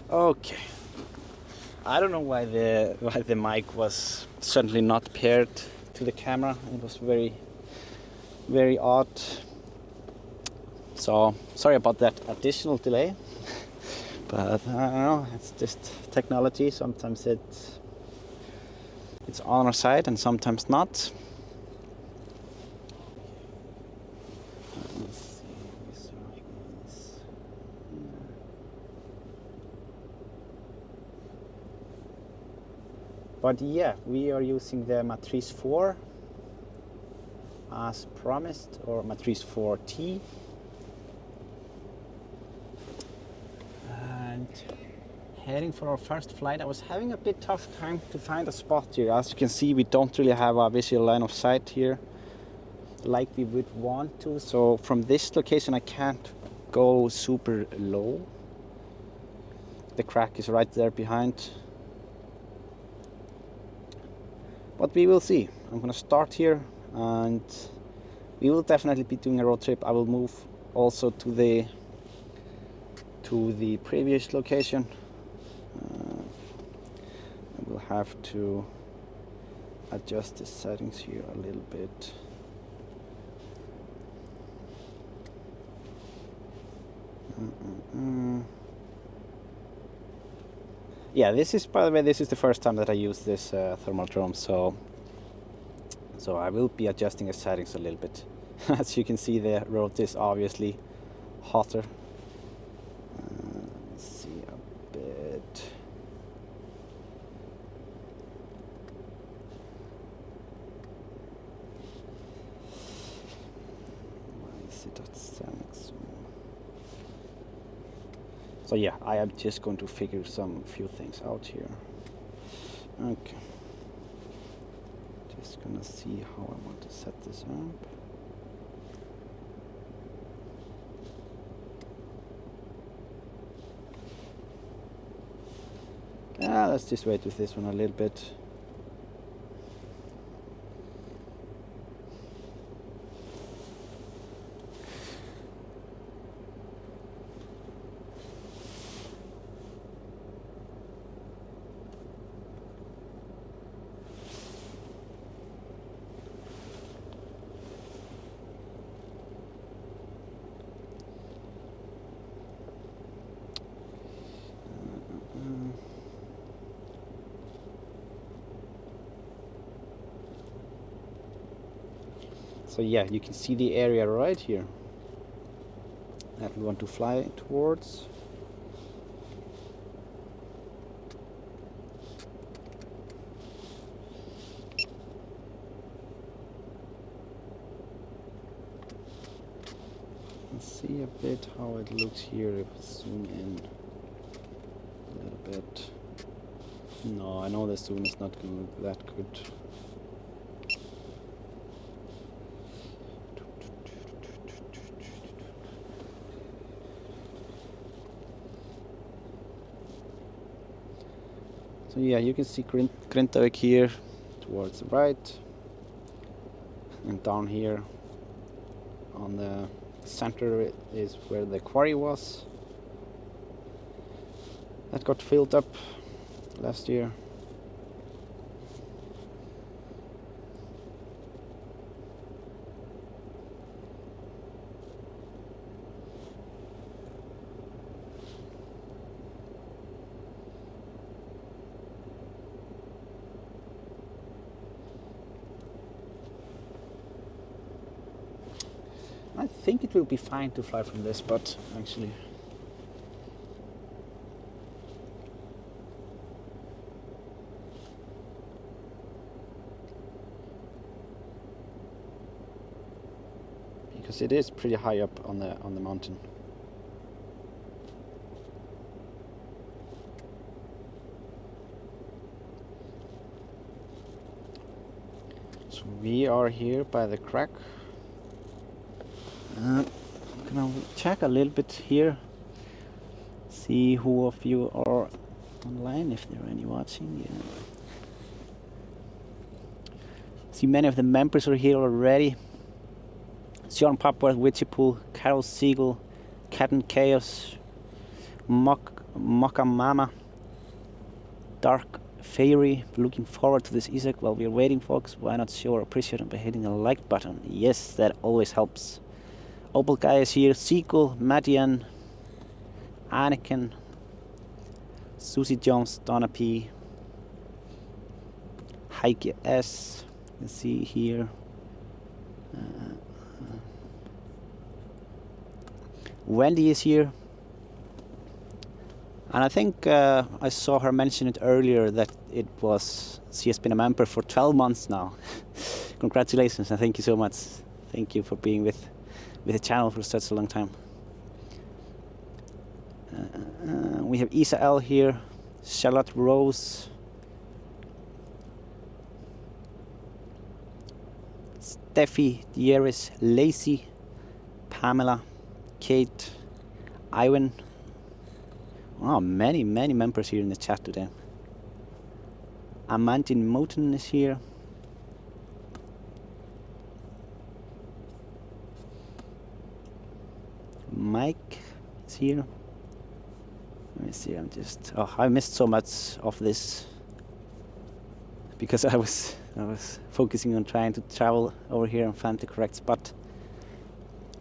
Okay. I don't know why the mic was certainly not paired to the camera. It was very odd. So sorry about that additional delay. But I don't know, it's just technology. Sometimes it's on our side and sometimes not. But yeah, we are using the Matrice 4 as promised, or Matrice 4T. And heading for our first flight. I was having a bit tough time to find a spot here. As you can see, we don't really have a visual line of sight here like we would want to. So from this location I can't go super low. The crack is right there behind. But we will see. I'm gonna start here and we will definitely be doing a road trip. I will move also to the previous location. I will have to adjust the settings here a little bit. Yeah, this is, by the way, this is the first time that I use this thermal drone, so I will be adjusting the settings a little bit. As you can see, the road is obviously hotter. Let's see a bit. Why is it at settings? So yeah, I am just going to figure few things out here. Okay. Just gonna see how I want to set this up. Let's just wait with this one a little bit. So yeah, you can see the area right here that we want to fly towards. Let's see a bit how it looks here if we zoom in a little bit. No, I know the zoom is not going to look that good. So yeah, you can see Grindavik here towards the right, and down here on the center is where the quarry was. That got filled up last year. I think it will be fine to fly from this spot, actually. Because it is pretty high up on the mountain. So we are here by the crack. I'm gonna check a little bit here, see who of you are online, if there are any watching. Yeah. See, many of the members are here already. Sean Popworth, Witchypool, Carol Siegel, Cat and Chaos, Mock Mokamama, Dark Fairy. Looking forward to this Isak. While we're waiting, folks, why not show our appreciation by hitting the like button? Yes, that always helps. Opal Guy is here. Sequel, Madian, Anakin, Susie Jones, Donna P, Heike S. You can see here. Wendy is here. And I think I saw her mention it earlier that she has been a member for 12 months now. Congratulations and thank you so much. Thank you for being with the channel for such a long time. We have Isa L here, Charlotte Rose, Steffi, Dieris, Lacey, Pamela, Kate, Iwan. Oh, many members here in the chat today. Amandine Moten is here. Mike is here. Let me see, I missed so much of this because I was focusing on trying to travel over here and find the correct spot.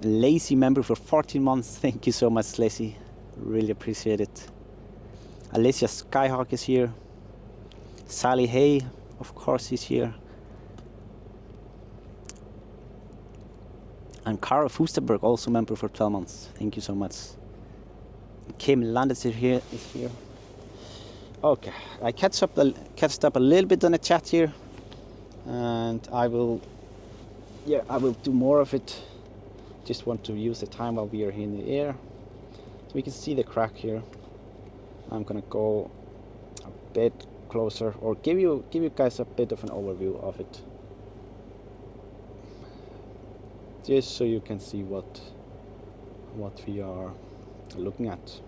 Lacey, member for 14 months. Thank you so much, Lacey. Really appreciate it. Alicia Skyhawk is here. Sally Hay, of course, is here. And Cara Fusterberg, also member for 12 months. Thank you so much. Kim Landis is here. Okay, I catched up a little bit on the chat here, and I will do more of it. Just want to use the time while we are here in the air, so we can see the crack here. I'm gonna go a bit closer, or give you guys a bit of an overview of it, just so you can see what we are looking at.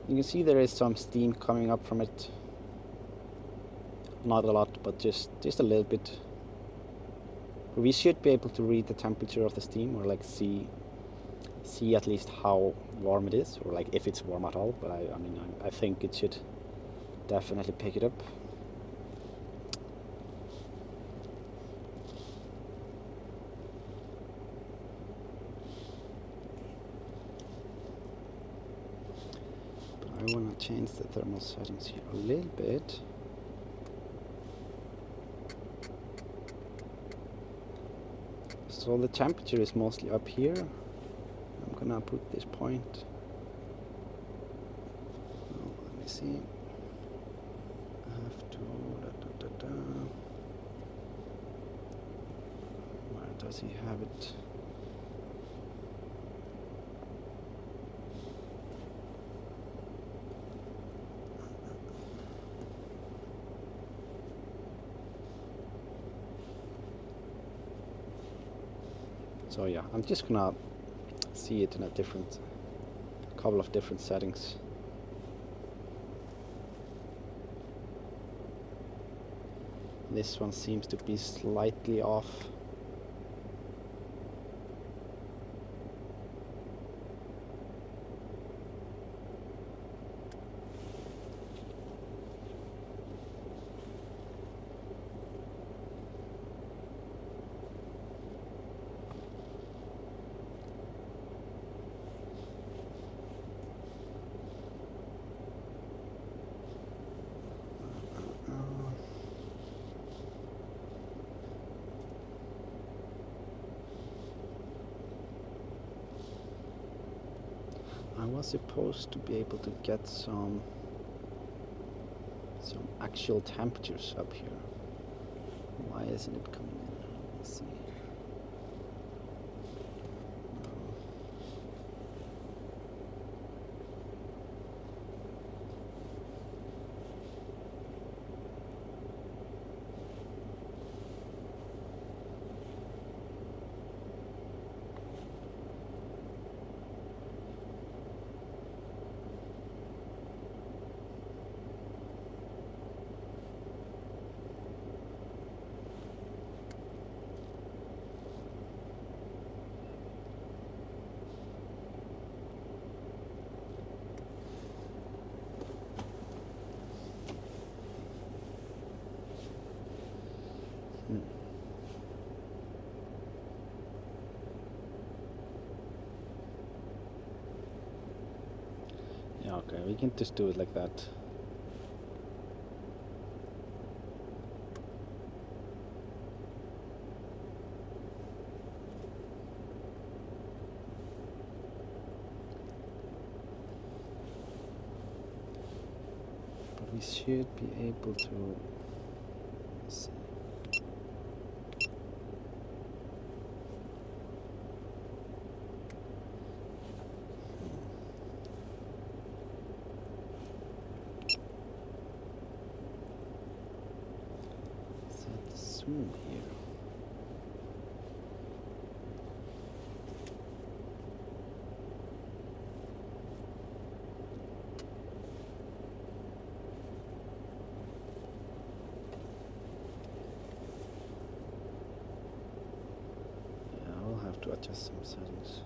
You can see there is some steam coming up from it. Not a lot, but just a little bit. We should be able to read the temperature of the steam, or like see at least how warm it is, or like if it's warm at all. But I think it should definitely pick it up. I want to change the thermal settings here a little bit. So the temperature is mostly up here. I'm gonna put this point. Oh, let me see. I have to. Where does he have it? So yeah, I'm just gonna see it in a couple of different settings. This one seems to be slightly off. I was supposed to be able to get some actual temperatures up here. Why isn't it coming in? Let's see. Okay, we can just do it like that. But we should be able to see. Set the zoom here. To adjust some settings.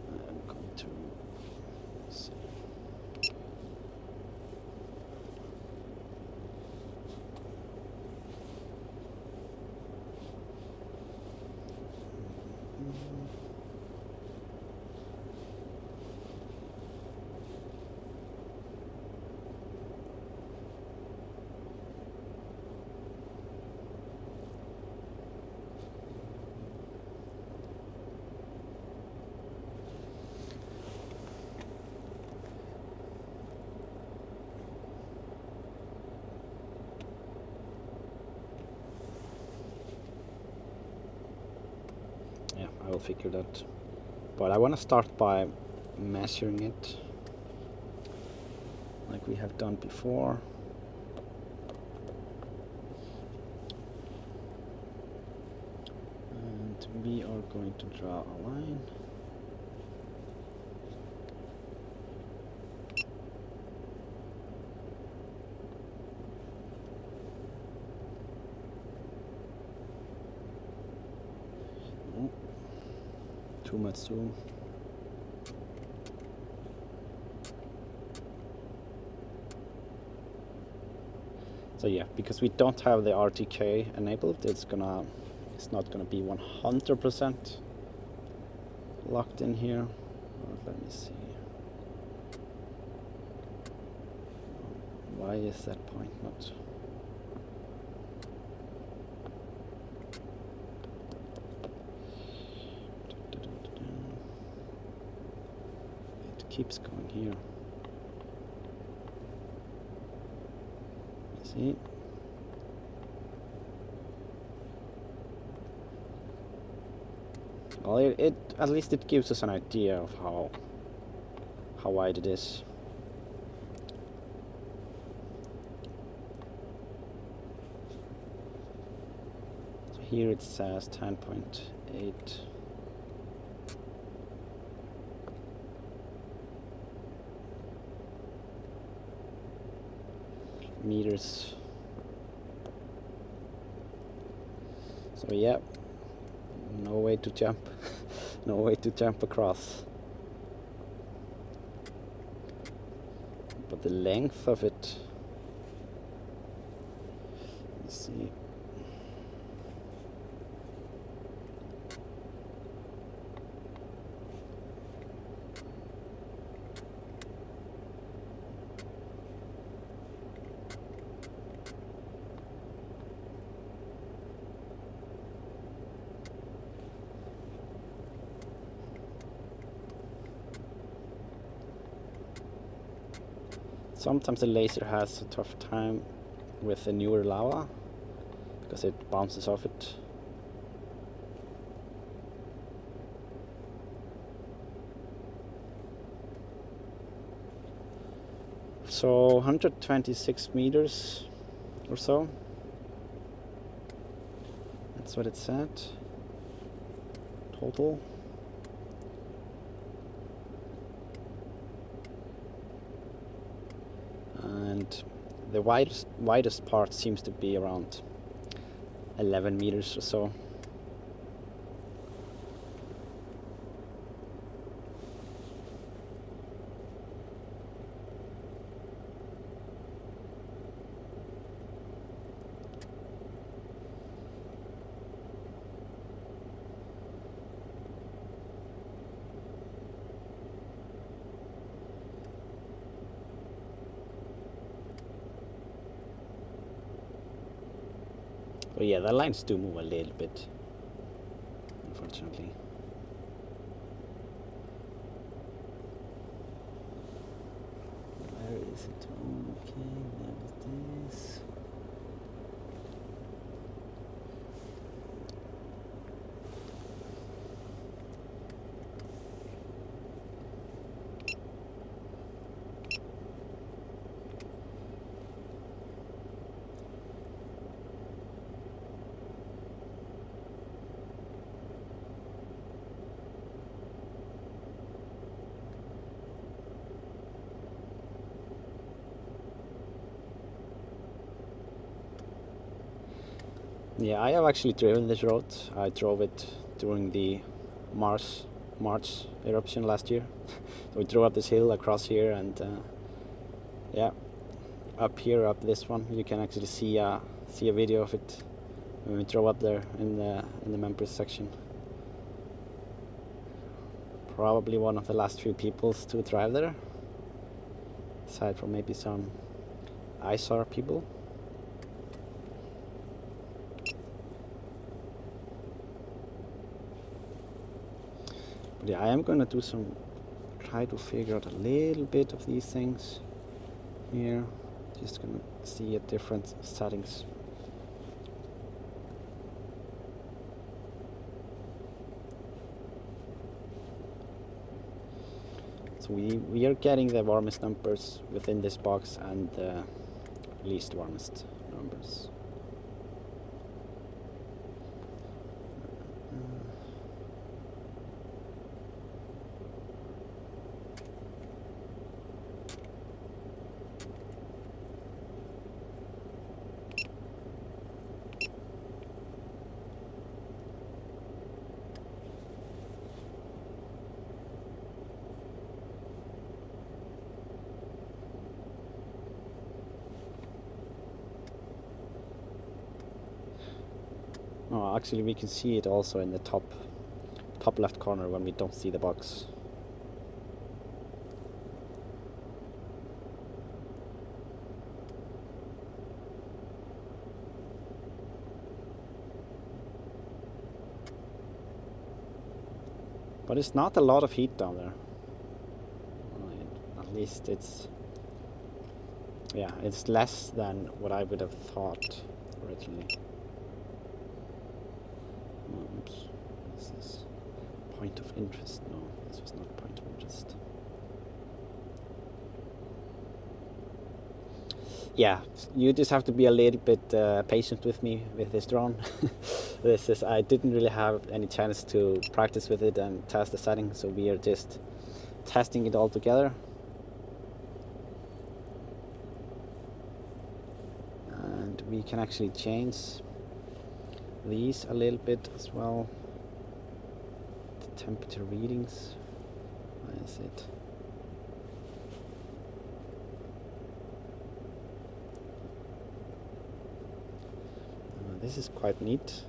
I'm going to see. Yeah, I will figure that. But I want to start by measuring it like we have done before. And we are going to draw a line. Too much zoom. So yeah, because we don't have the RTK enabled, it's not gonna be 100% locked in here. Let me see. Why is that point not? Keeps going here. See? Well, it at least it gives us an idea of how wide it is. So here it says 10.8. meters. So yeah, no way to jump. No way to jump across. But the length of it, let's see. Sometimes the laser has a tough time with the newer lava because it bounces off it. So 126 meters or so. That's what it said. Total. And the widest part seems to be around 11 meters or so. But yeah, the lines do move a little bit, unfortunately. Where is it? Okay, there it is. Yeah, I have actually driven this road. I drove it during the March eruption last year. So we drove up this hill across here, and yeah, up here, up this one, you can actually see a video of it when we drove up there in the members section. Probably one of the last few people to drive there, aside from maybe some Isak people. But yeah, I am gonna do try to figure out a little bit of these things here. Just gonna see at different settings. So we are getting the warmest numbers within this box and the least warmest numbers. Oh, actually we can see it also in the top left corner when we don't see the box. But it's not a lot of heat down there. At least it's less than what I would have thought originally. Oops. This is point of interest. No, this was not point of interest. Yeah, you just have to be a little bit patient with me with this drone. I didn't really have any chance to practice with it and test the settings, so we are just testing it all together. And we can actually change these a little bit as well. The temperature readings. Where is it? This is quite neat.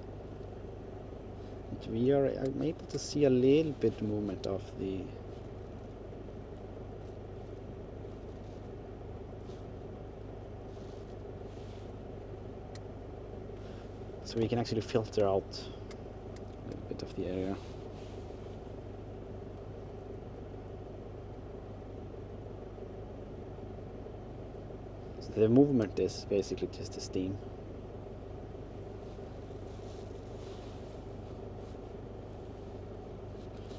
And we are able to see a little bit movement of the so we can actually filter out a little bit of the area. So the movement is basically just the steam.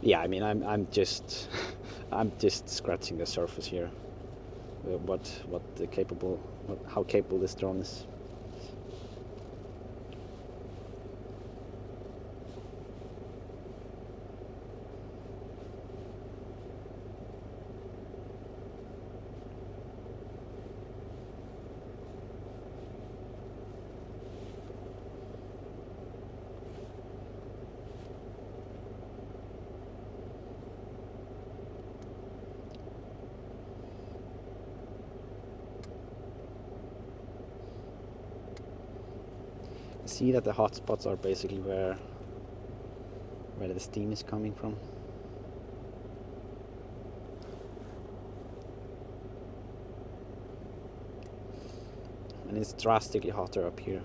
Yeah, I mean, I'm just I'm just scratching the surface here. How capable this drone is. See that the hot spots are basically where the steam is coming from. And it's drastically hotter up here.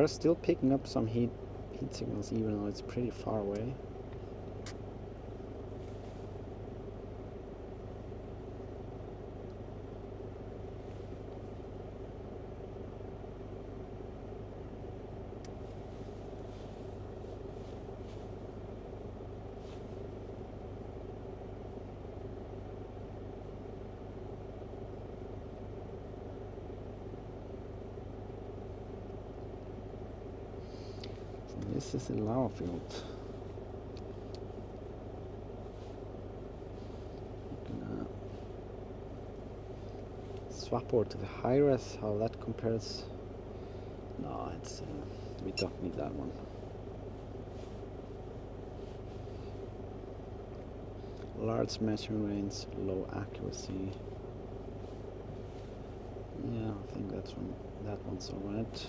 are still picking up some heat signals even though it's pretty far away. This is a lava field. I'm gonna swap over to the high res, how that compares. No, it's we don't need that one. Large measuring range, low accuracy. Yeah, I think that one's alright.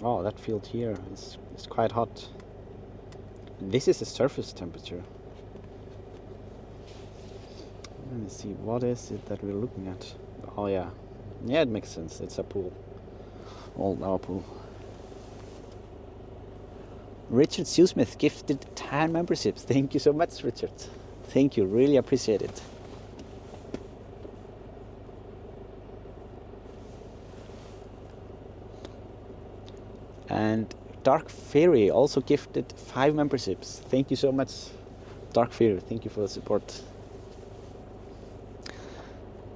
Oh, that field here is quite hot. This is the surface temperature. Let me see, what is it that we're looking at? Oh yeah, yeah, it makes sense. It's a pool, old lava pool. Richard Shoesmith gifted 10 memberships. Thank you so much, Richard. Thank you, really appreciate it. And Dark Fairy also gifted 5 memberships. Thank you so much, Dark Fairy. Thank you for the support.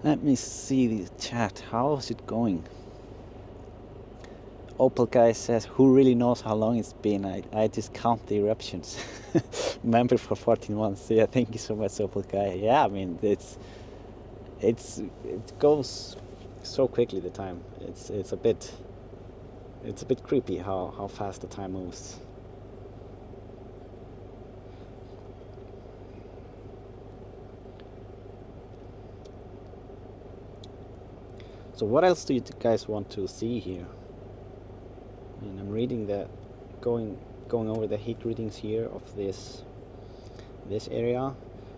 Let me see the chat. How is it going? Opal Guy says, who really knows how long it's been? I just count the eruptions. Member for 14 months. Yeah, thank you so much, Opal Guy. Yeah, I mean, it goes so quickly, the time. It's a bit creepy how fast the time moves. So what else do you guys want to see here? And I'm reading that, going over the heat readings here of this area,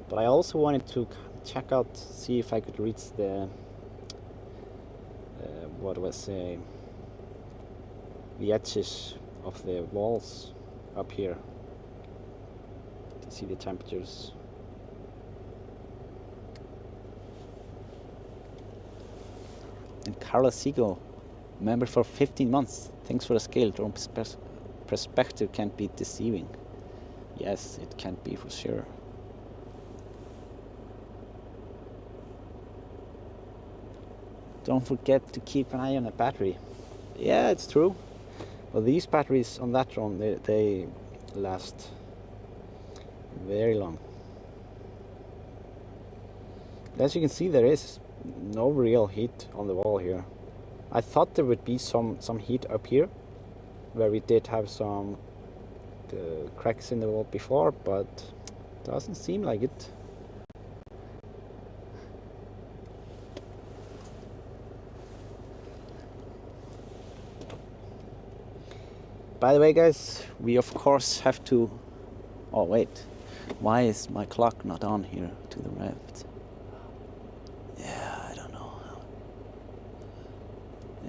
but I also wanted to check out, see if I could reach the the edges of the walls up here to see the temperatures. And Carla Siegel, member for 15 months. Thanks for the scale. Drone perspective can't be deceiving. Yes, it can't be for sure. Don't forget to keep an eye on the battery. Yeah, it's true. Well, these batteries on that drone, they last very long. As you can see, there is no real heat on the wall here. I thought there would be some heat up here, where we did have some cracks in the wall before, but doesn't seem like it. By the way, guys, we of course have to... Oh wait, why is my clock not on here to the left? Yeah, I don't know.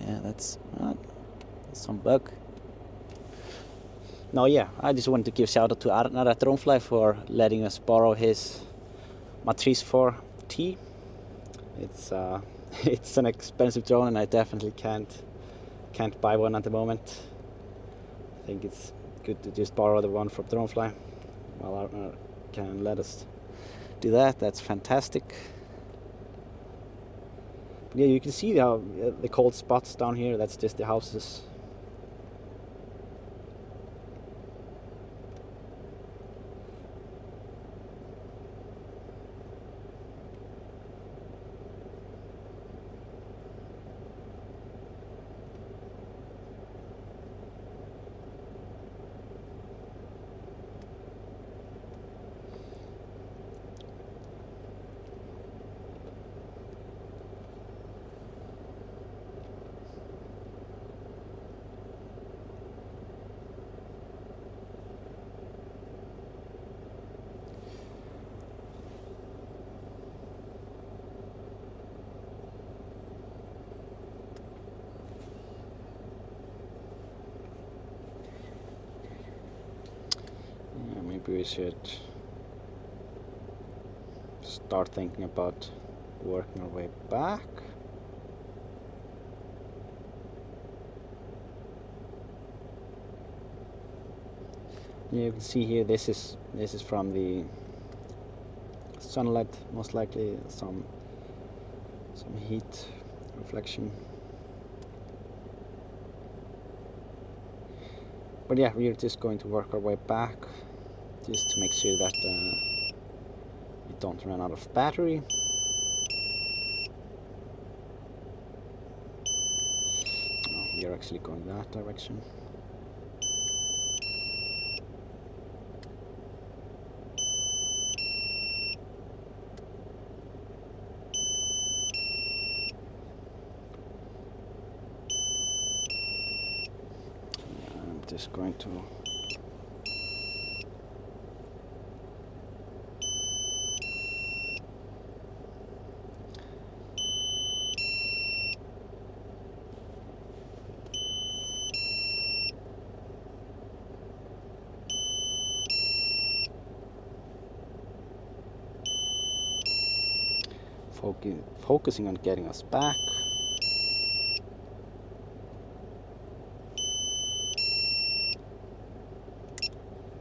Yeah, that's some bug. No, yeah, I just wanted to give a shout out to Arnar at Dronefly for letting us borrow his Matrice 4T. It's it's an expensive drone, and I definitely can't buy one at the moment. I think it's good to just borrow the one from Dronefly. Well, Arnar can let us do that. That's fantastic. But yeah, you can see the cold spots down here. That's just the houses. maybe we should start thinking about working our way back. Yeah, you can see here this is from the sunlight, most likely some heat reflection. But yeah, we're just going to work our way back just to make sure that we don't run out of battery. Oh, we are actually going that direction. Just going to focusing on getting us back.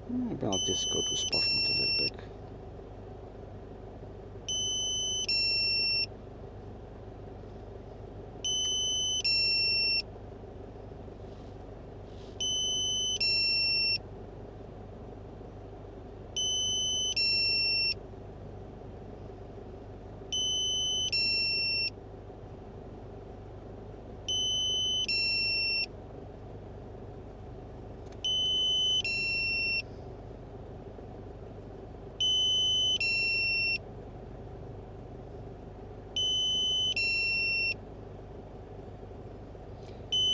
Maybe I'll just go to sport mode a little bit.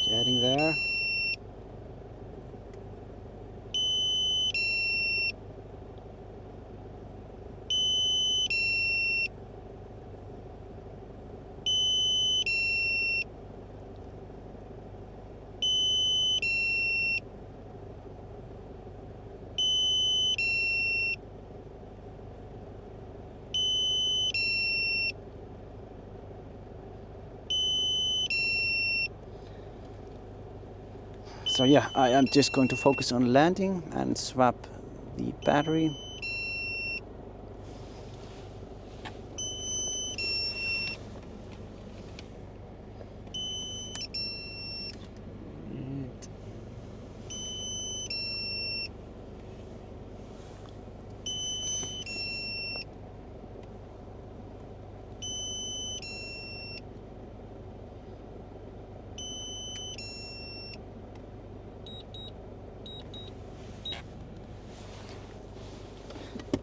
Getting there. So yeah, I am just going to focus on landing and swap the battery.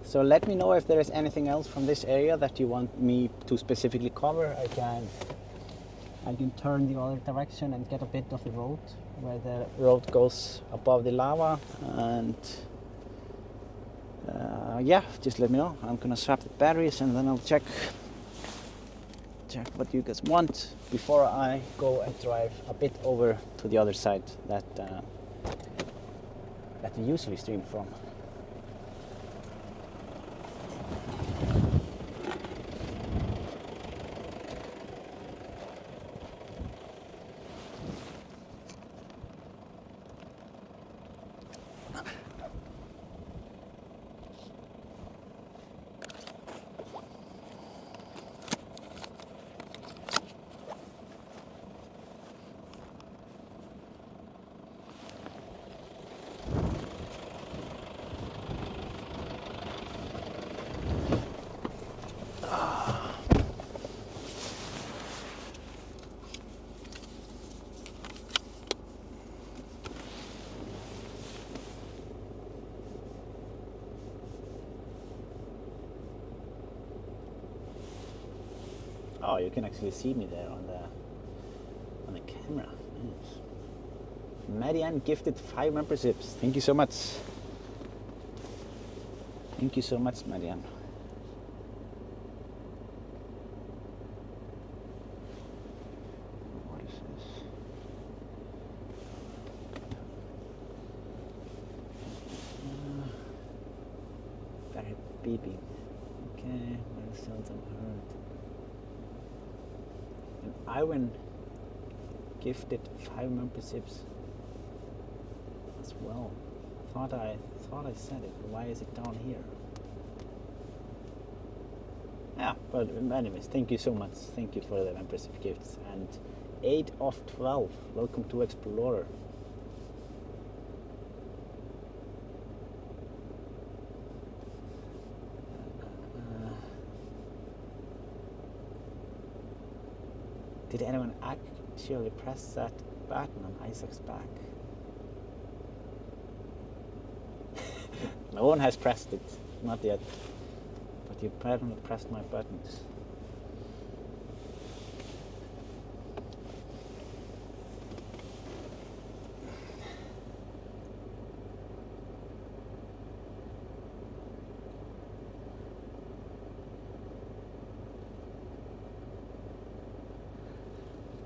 So let me know if there is anything else from this area that you want me to specifically cover. I can turn the other direction and get a bit of the road where the road goes above the lava, and yeah, just let me know. I'm gonna swap the batteries and then I'll check what you guys want before I go and drive a bit over to the other side that you usually stream from. Oh, you can actually see me there on the camera. Nice. Marianne gifted 5 memberships. Thank you so much. Thank you so much, Marianne. What is this? beeping. Okay, my cells are hurt. And Iron gifted 5 memberships as well. Thought I said it. Why is it down here? Yeah, but anyways, thank you so much. Thank you for the membership gifts. And 8 of 12. Welcome to Explorer. Did anyone actually press that button on Isak's back? No one has pressed it, not yet. But you apparently pressed my buttons.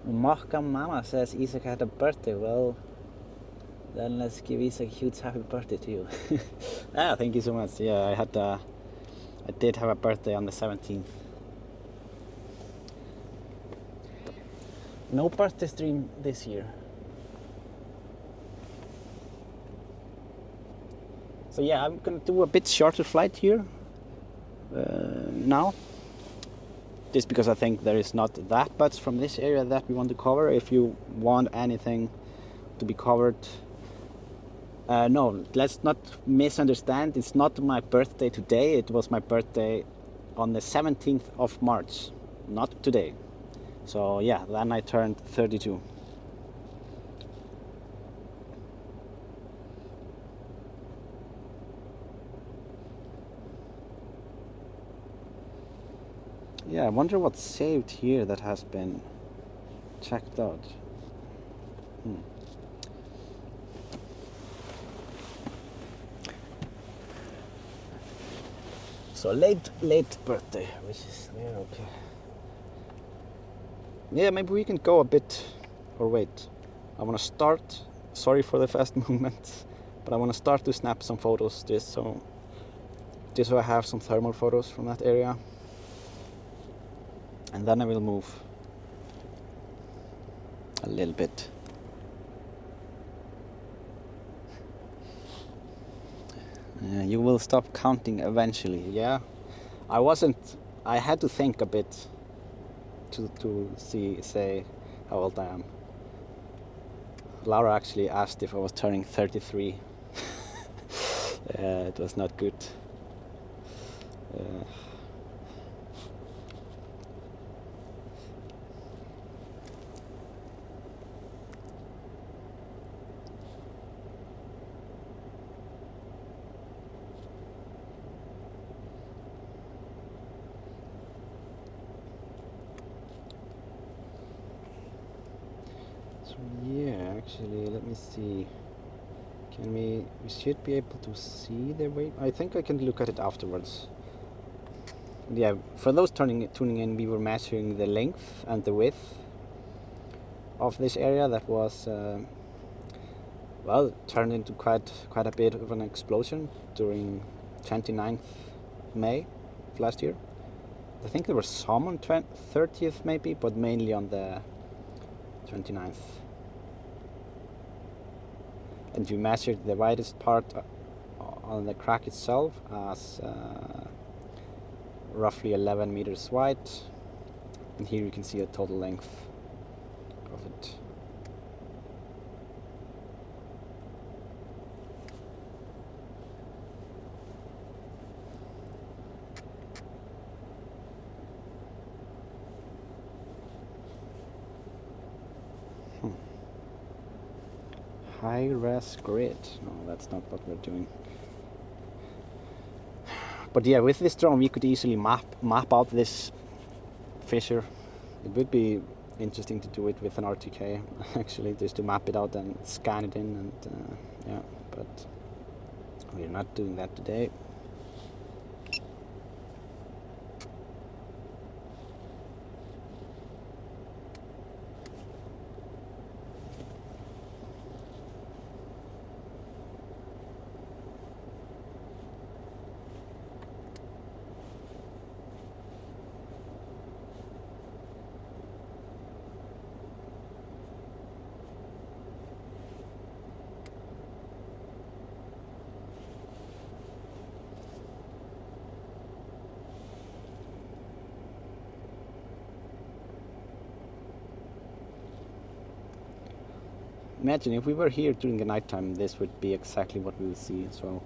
Mokka Mama says Isak had a birthday. Well, then let's give Isak a huge happy birthday to you. Thank you so much. Yeah, I did have a birthday on the 17th. No birthday stream this year. So yeah, I'm gonna do a bit shorter flight here now. Just because I think there is not that much from this area that we want to cover. If you want anything to be covered, no, let's not misunderstand. It's not my birthday today. It was my birthday on the 17th of March, not today. So yeah, then I turned 32. Yeah, I wonder what's saved here that has been checked out. So late birthday, which is there, okay. Yeah, maybe we can go a bit, or wait. I want to start, sorry for the fast movements, but I want to start to snap some photos just so I have some thermal photos from that area. And then I will move a little bit. You will stop counting eventually. Yeah, I had to think a bit to say how old I am. Laura actually asked if I was turning 33. It was not good. Yeah, actually, let me see. We should be able to see the wave. I think I can look at it afterwards. Yeah, for those tuning in, we were measuring the length and the width of this area that was, well, turned into quite a bit of an explosion during 29th May of last year. I think there were some on 30th maybe, but mainly on the 29th. And we measured the widest part on the crack itself as roughly 11 meters wide, and here you can see a total length of it. High-res grid. No, that's not what we're doing. But yeah, with this drone we could easily map out this fissure. It would be interesting to do it with an RTK, actually, just to map it out and scan it in, and yeah, but we're not doing that today. imagine if we were here during the nighttime, this would be exactly what we would see as well.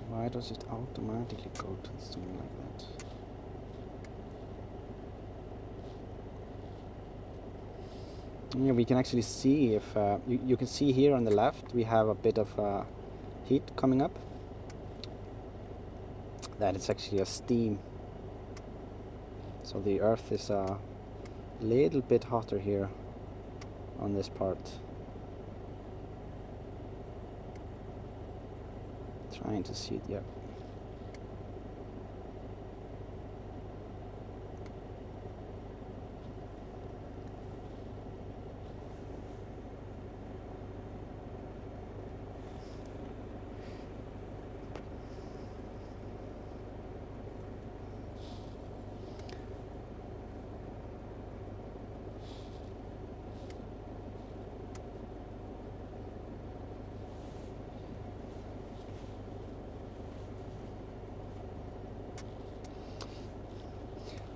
Why does it automatically go to the zoom like that? Yeah, we can actually see if you can see here on the left we have a bit of heat coming up. That is actually a steam. So the earth is a little bit hotter here on this part. Trying to see it, yeah.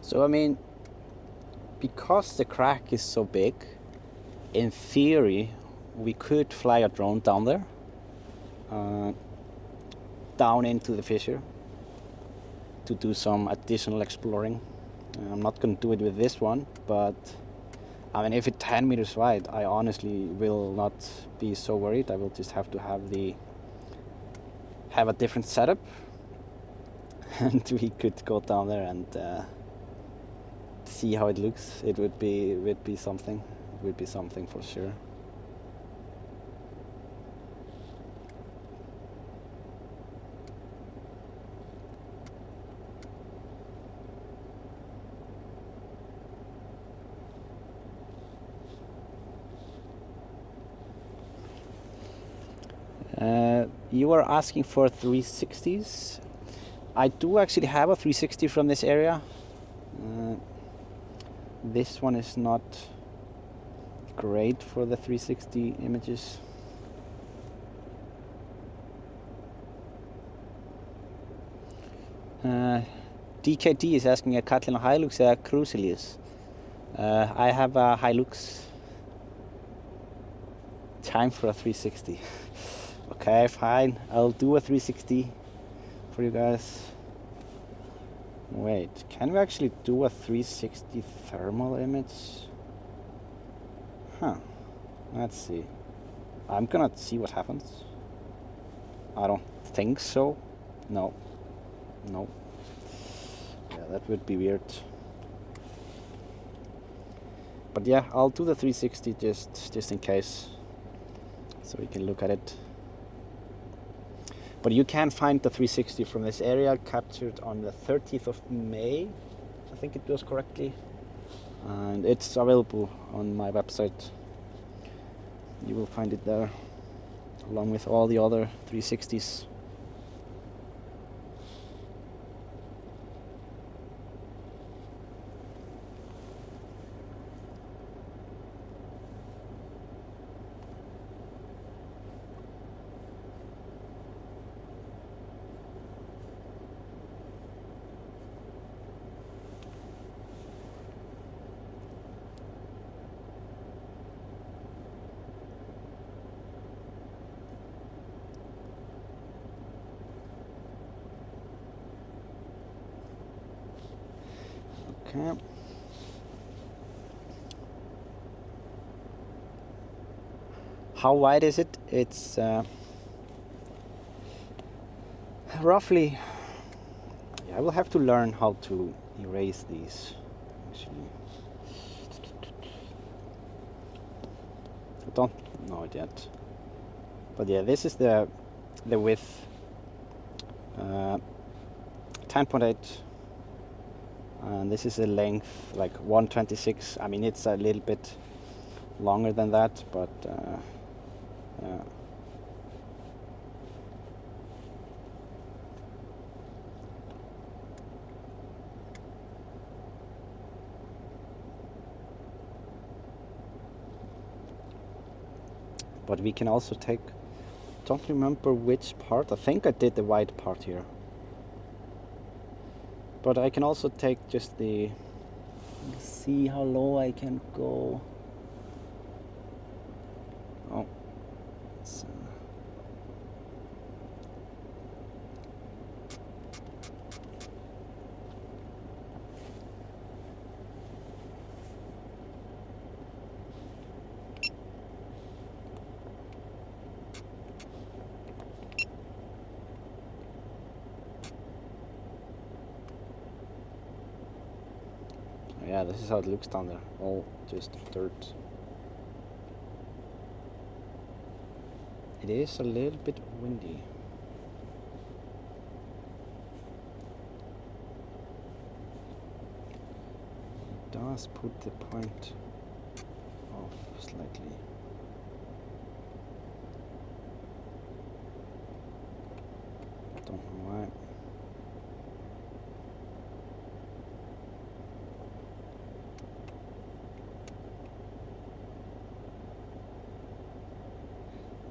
So I mean, because the crack is so big, in theory we could fly a drone down there, down into the fissure to do some additional exploring. I'm not going to do it with this one, but I mean, if it's 10 meters wide, I honestly will not be so worried. I will just have to have a different setup, and we could go down there and see how it looks. It would be something. It would be something for sure. You are asking for 360s. I do actually have a 360 from this area. This one is not great for the 360 images. DKD is asking a kallinn á Hilux eða Crucilius. I have a Hilux. Time for a 360. Okay, fine. I'll do a 360 for you guys. Wait, can we actually do a 360 thermal image? Huh. Let's see. I'm gonna see what happens. I don't think so. No. No. Yeah, that would be weird. But yeah, I'll do the 360 just in case, so we can look at it. But you can find the 360 from this area, captured on the 30th of May, I think it was correctly. And it's available on my website. You will find it there, along with all the other 360s. Okay. How wide is it? It's roughly. Yeah, I will have to learn how to erase these. Actually, I don't know it yet. But yeah, this is the width. 10.8. And this is a length like 126. I mean, it's a little bit longer than that, but But we can also take, don't remember which part, I think I did the white part here. But I can also take just the, see how low I can go. Oh, so. Yeah, this is how it looks down there, all just dirt. It is a little bit windy. It does put the point off slightly. Don't know why.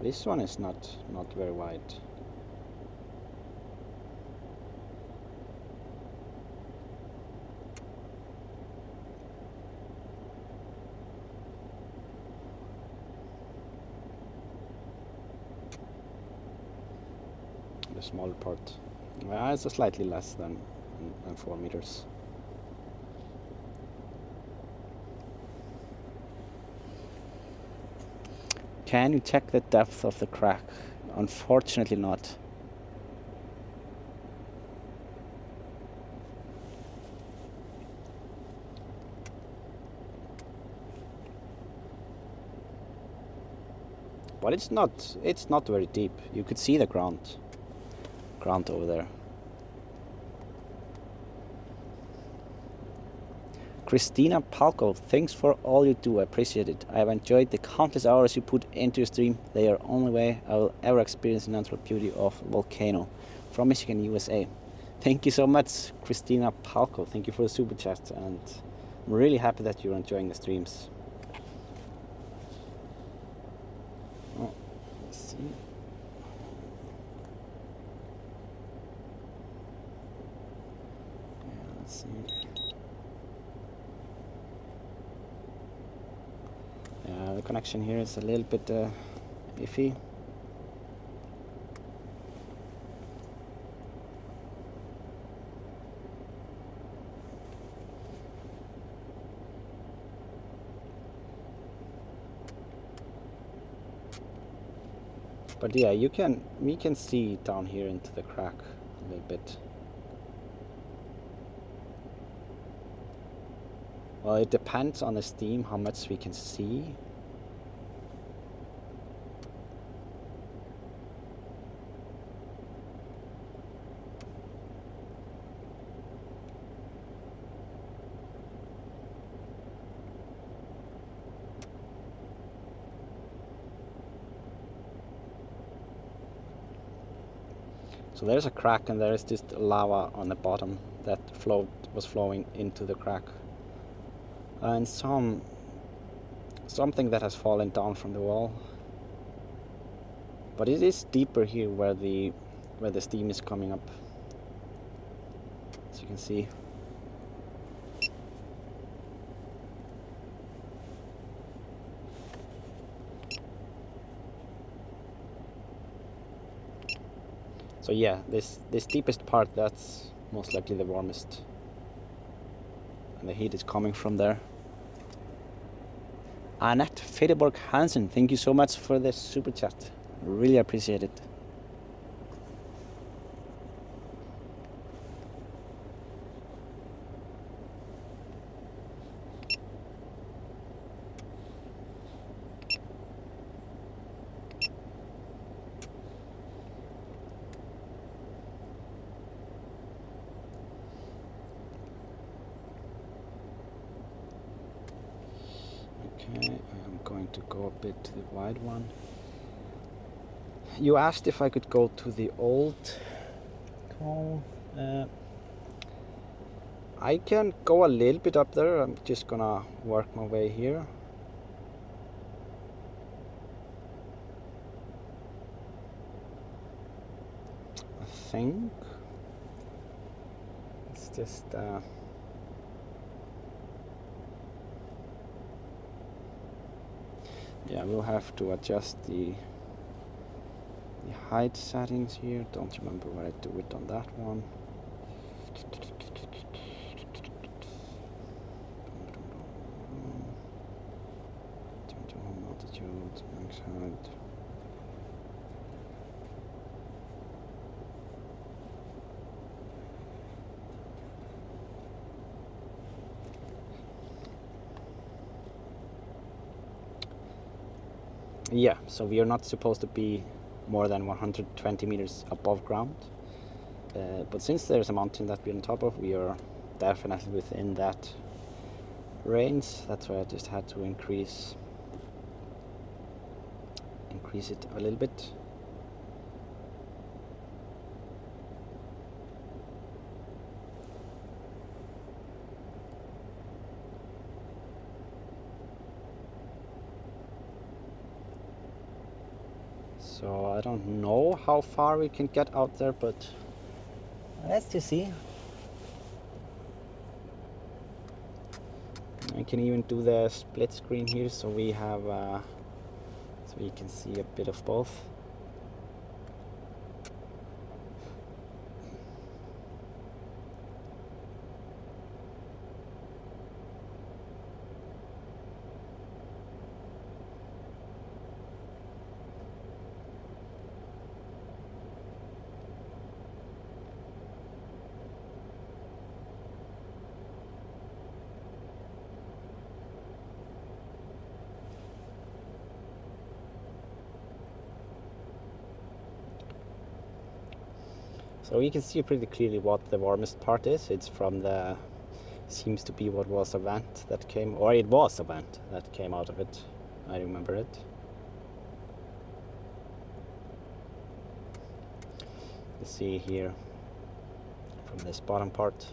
This one is not very wide. The smaller part. It's a slightly less than 4 meters. Can you check the depth of the crack? Unfortunately not. But it's not very deep. You could see the ground over there. Christina Palko, thanks for all you do, I appreciate it. I have enjoyed the countless hours you put into your stream. They are the only way I will ever experience the natural beauty of volcano. From Michigan, USA. Thank you so much, Christina Palko. Thank you for the super chat, and I'm really happy that you're enjoying the streams. Oh, let's see. Yeah, let's see. The connection here is a little bit iffy. But yeah, we can see down here into the crack a little bit. Well, it depends on the steam how much we can see. So there's a crack, and there is just lava on the bottom that was flowing into the crack, and something that has fallen down from the wall. But it is deeper here where the steam is coming up, as you can see. So yeah, this deepest part, that's most likely the warmest, and the heat is coming from there. Annette Fedeborg Hansen, thank you so much for the super chat. Really appreciate it. Okay, I'm going to go a bit to the wide one. You asked if I could go to the old cone. I can go a little bit up there. I'm just gonna work my way here. I think it's just yeah, we'll have to adjust the height settings here. Don't remember what I do it on that one. Change your home altitude, max height. Yeah, so we are not supposed to be more than 120 meters above ground. But since there's a mountain that we're on top of, we are definitely within that range. That's why I just had to increase it a little bit. So I don't know how far we can get out there, but let's just see. I can even do the split screen here, so we have so we can see a bit of both. So you can see pretty clearly what the warmest part is. It's from the, seems to be what was a vent that came, or it was a vent that came out of it. I remember it. You see here from this bottom part.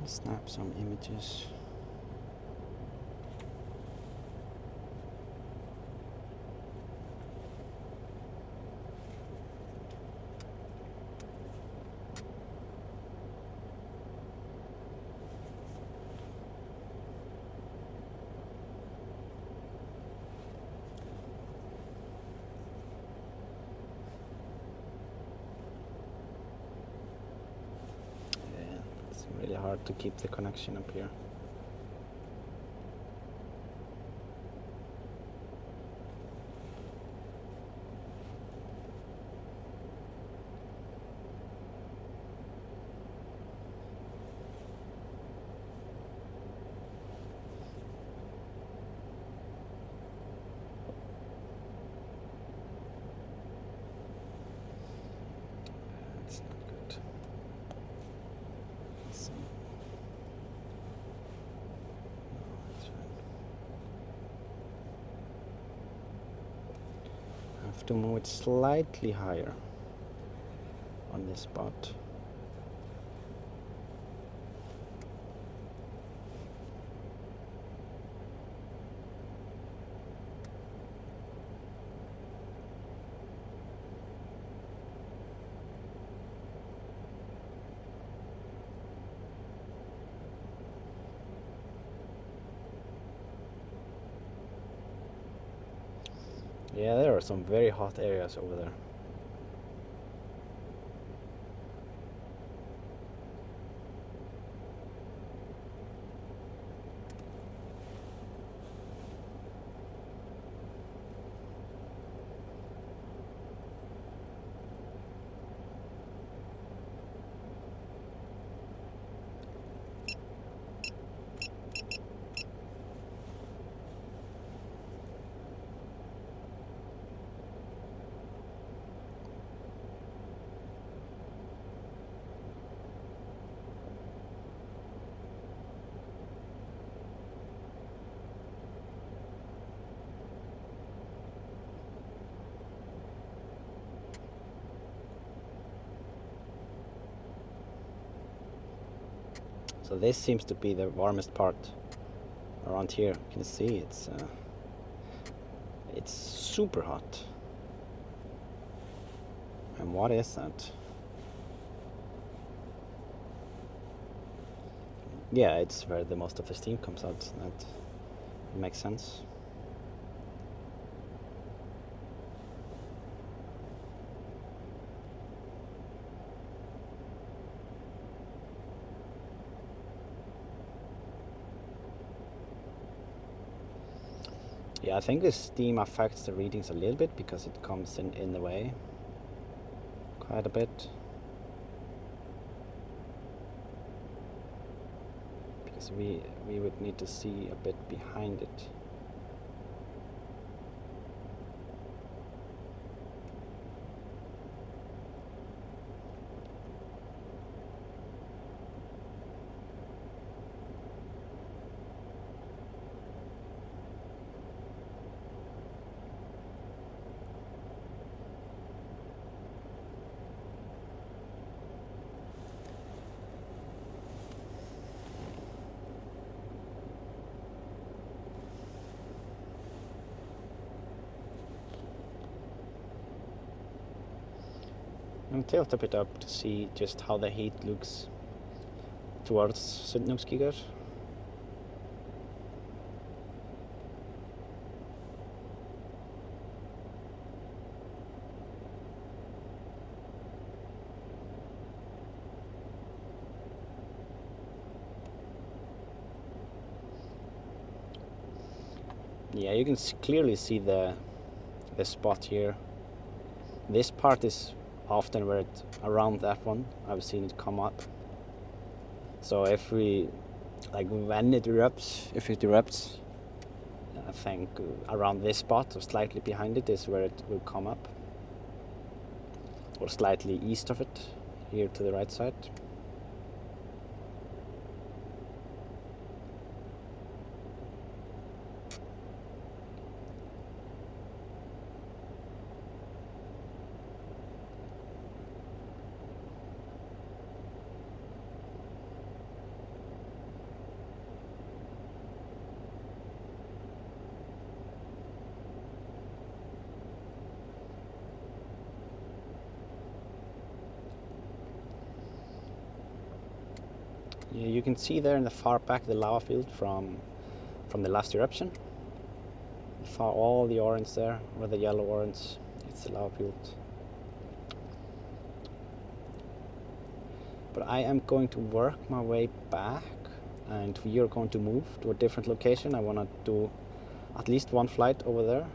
Snap some images. Really hard to keep the connection up here. That's not good. Let's see. Have to move it slightly higher on this spot. Yeah, there are some very hot areas over there. So this seems to be the warmest part around here. You can see it's super hot. And what is that? Yeah, it's where the most of the steam comes out. That makes sense. Yeah, I think the steam affects the readings a little bit because it comes in the way quite a bit. Because we would need to see a bit behind it. And tilt a bit up to see just how the heat looks towards Sundhnúksgígar. Yeah, you can clearly see the spot here. This part is often where it around that one. I've seen it come up. So if we like when it erupts, if it erupts, I think around this spot or slightly behind it is where it will come up, or slightly east of it, here to the right side. Yeah, you can see there in the far back the lava field from the last eruption. All the orange there, or the yellow orange, it's the lava field. But I am going to work my way back, and we are going to move to a different location. I want to do at least one flight over there.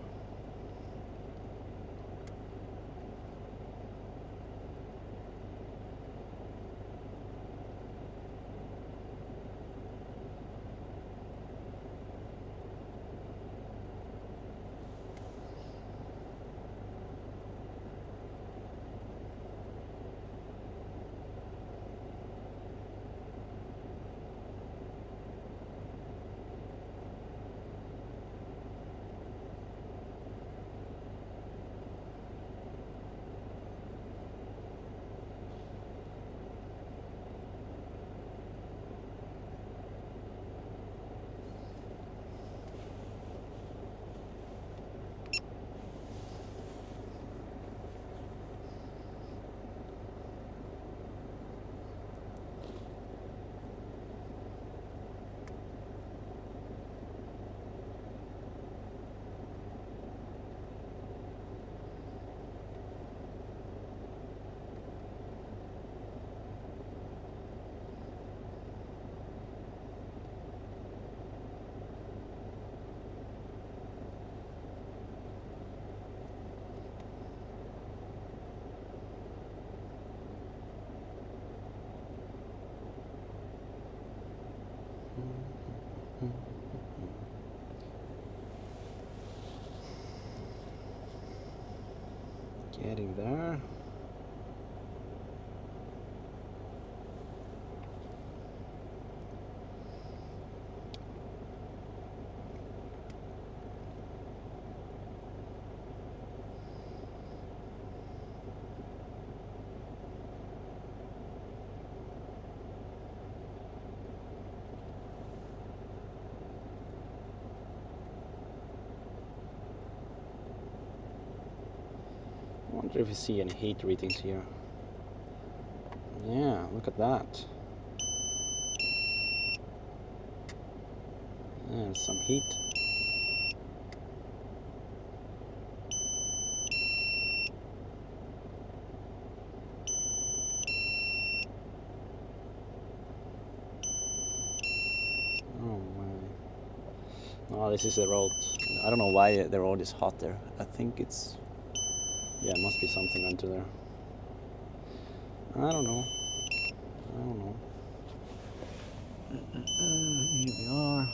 Getting there. I wonder if you see any heat readings here. Yeah, look at that. There's some heat. Oh my. Oh, this is the road. I don't know why the road is hot there. I think it's... yeah, it must be something under there. I don't know. I don't know. Here we are.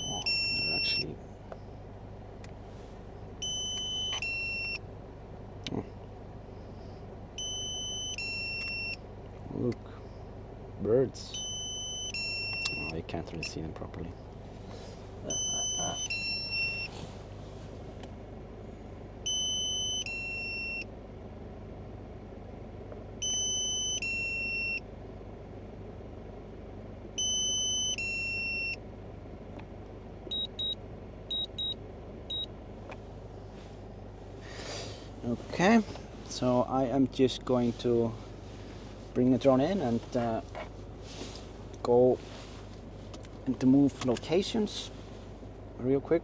Oh, they're actually... oh. Look, birds. Oh, you can't really see them properly. Okay, so I am just going to bring the drone in and go and to move locations real quick.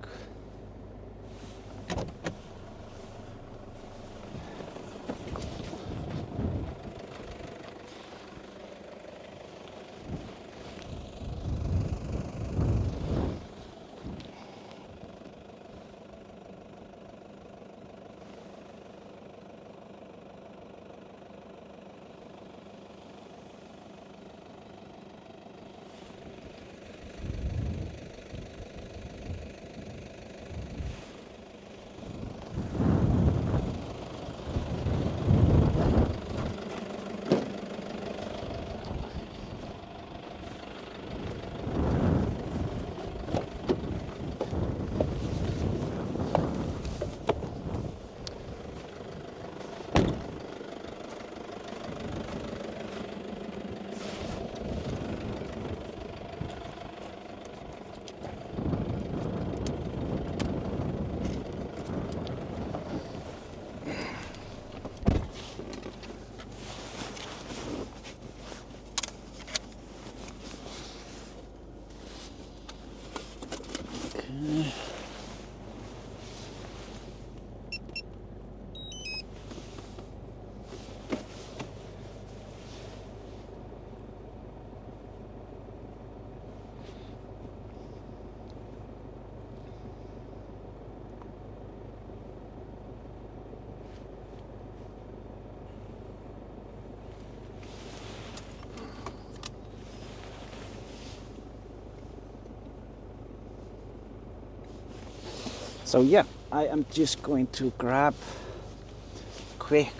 So yeah, I am just going to grab a quick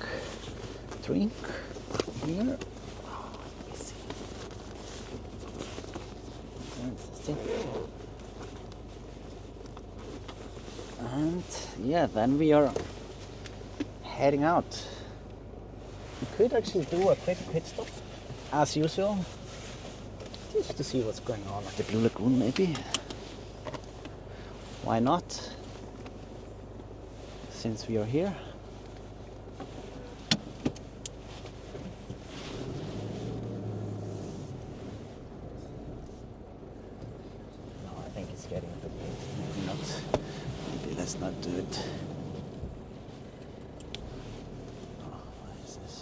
drink here. And yeah, then we are heading out. We could actually do a quick pit stop, as usual, just to see what's going on at the Blue Lagoon maybe. Why not? Since we are here. No, I think it's getting a bit late. Maybe not. Maybe let's not do it. Oh, what is this?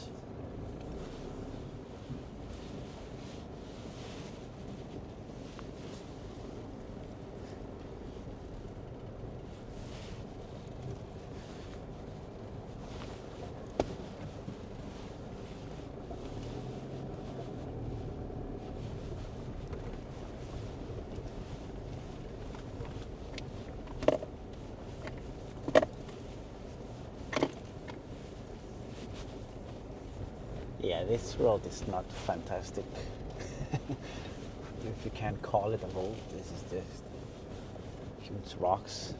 Yeah, this road is not fantastic. If you can't call it a road, this is just huge rocks.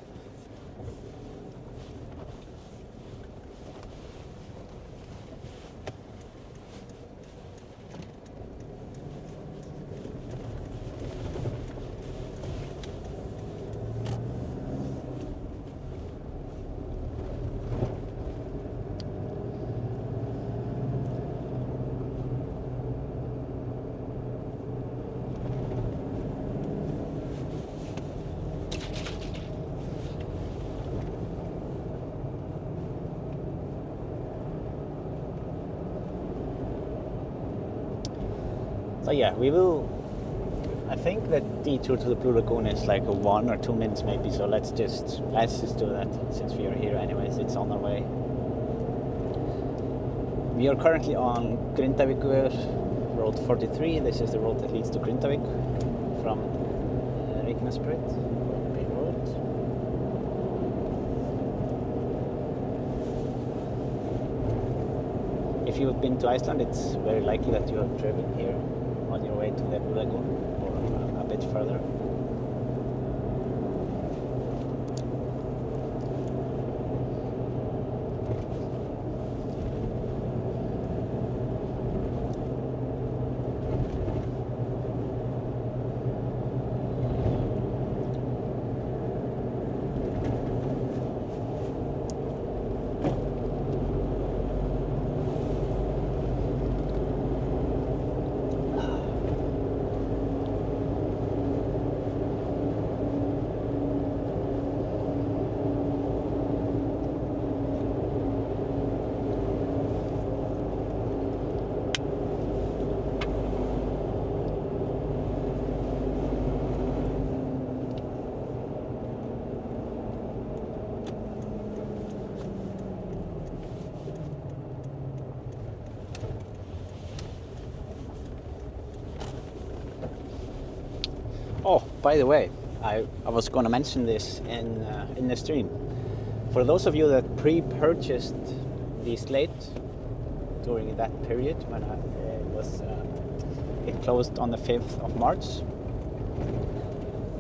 So yeah, we will. I think that detour to the Blue Lagoon is like a 1 or 2 minutes maybe. So let's just do that since we are here anyways. It's on our way. We are currently on Grindavíkur, road 43. This is the road that leads to Grindavík from Reykjanesbraut, main road. If you have been to Iceland, it's very likely that you have driven here on your way to the Blue Lagoon or a bit further. Oh, by the way, I was going to mention this in the stream. For those of you that pre-purchased the slate during that period when it closed on the 5th of March,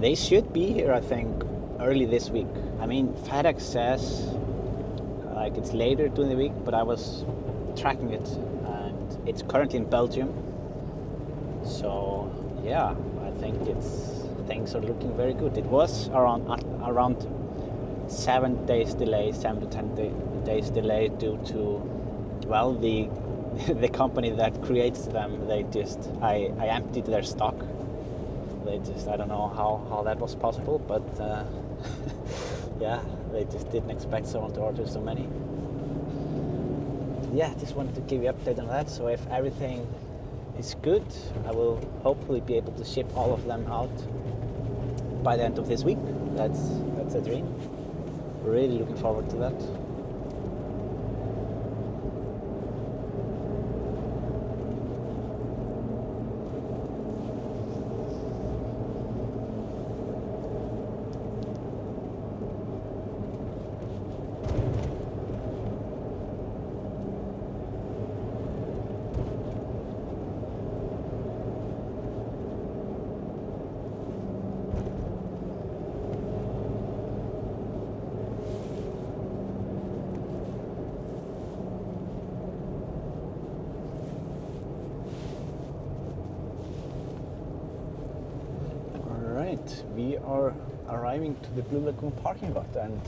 they should be here, I think, early this week. I mean, FedEx says like it's later during the week, but I was tracking it and it's currently in Belgium. So yeah, I think things are looking very good. It was around 7 days delay, 7 to 10 days delay due to, well, the the company that creates them. I emptied their stock. I don't know how that was possible, but yeah, they just didn't expect someone to order so many. Yeah, just wanted to give you an update on that. So if everything is good, I will hopefully be able to ship all of them out by the end of this week. That's a dream. Really looking forward to that. We are arriving to the Blue Lagoon parking lot, and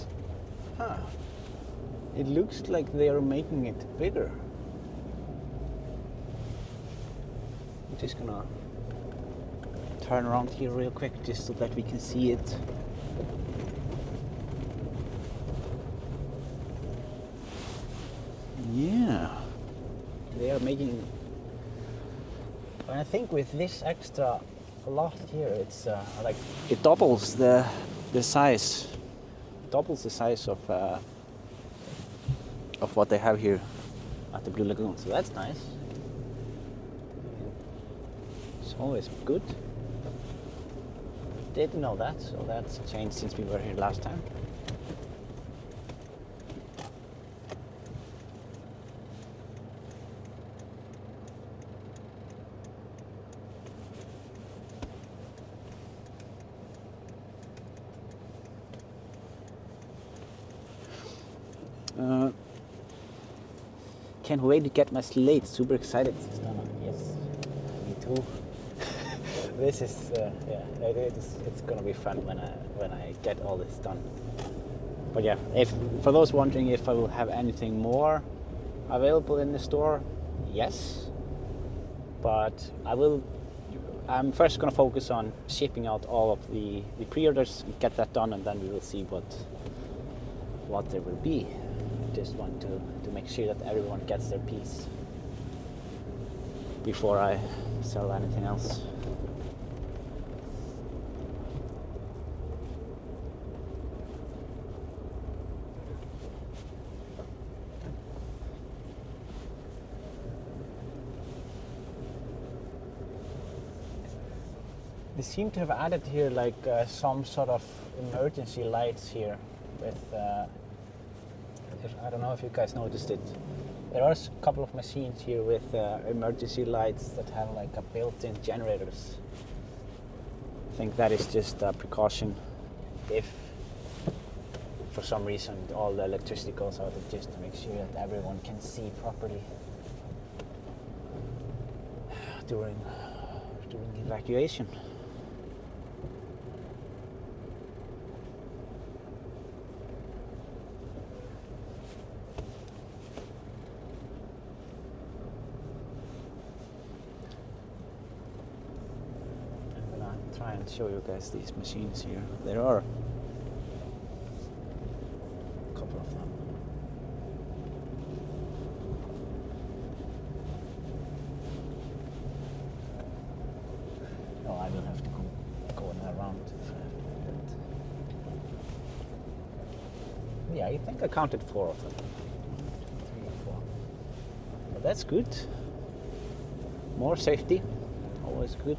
it looks like they are making it bigger. I'm just gonna turn around here real quick just so that we can see it. Yeah, they are making, and I think with this extra lot here, it's like it doubles the size, of what they have here at the Blue Lagoon. So that's nice. It's always good. Didn't know that, so that's changed since we were here last time. Can't wait to get my slate. Super excited. Yes, me too. This is it's gonna be fun when I get all this done. But yeah, if for those wondering if I will have anything more available in the store, yes. But I'm first gonna focus on shipping out all of the pre-orders and get that done, and then we will see what there will be. Just want to make sure that everyone gets their piece before I sell anything else. They seem to have added here like some sort of emergency lights here with I don't know if you guys noticed it. There are a couple of machines here with emergency lights that have like a built-in generators. I think that is just a precaution if for some reason all the electricity goes out, just to make sure that everyone can see properly during evacuation. Try and show you guys these machines here. There are a couple of them. Oh, I will have to go around. Yeah, I think I counted 4 of them. 3 or 4. But that's good. More safety, always good.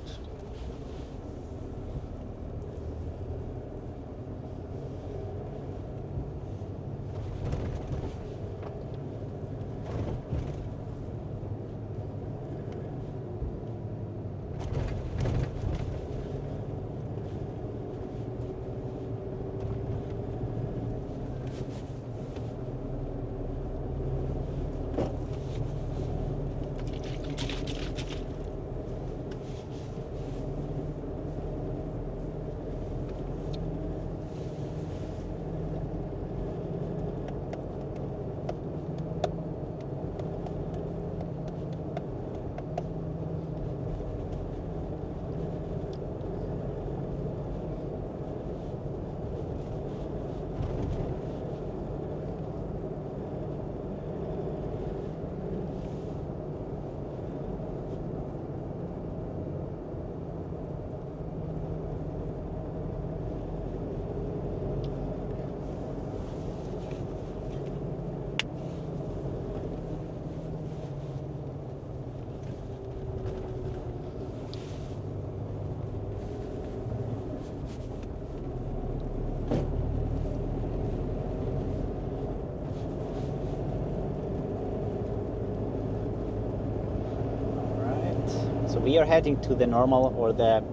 So we are heading to the normal or the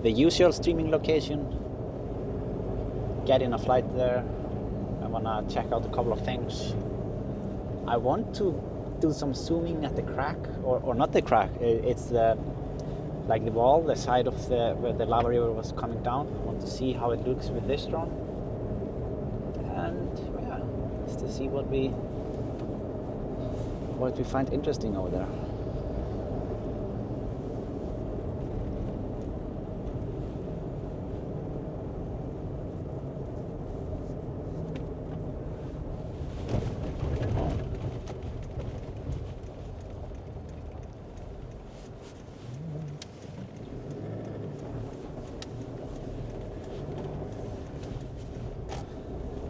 usual streaming location. Getting a flight there. I wanna check out a couple of things. I want to do some zooming at the crack, or not the crack. It's the like the wall, the side of where the lava river was coming down. I want to see how it looks with this drone, and yeah, just to see what we find interesting over there.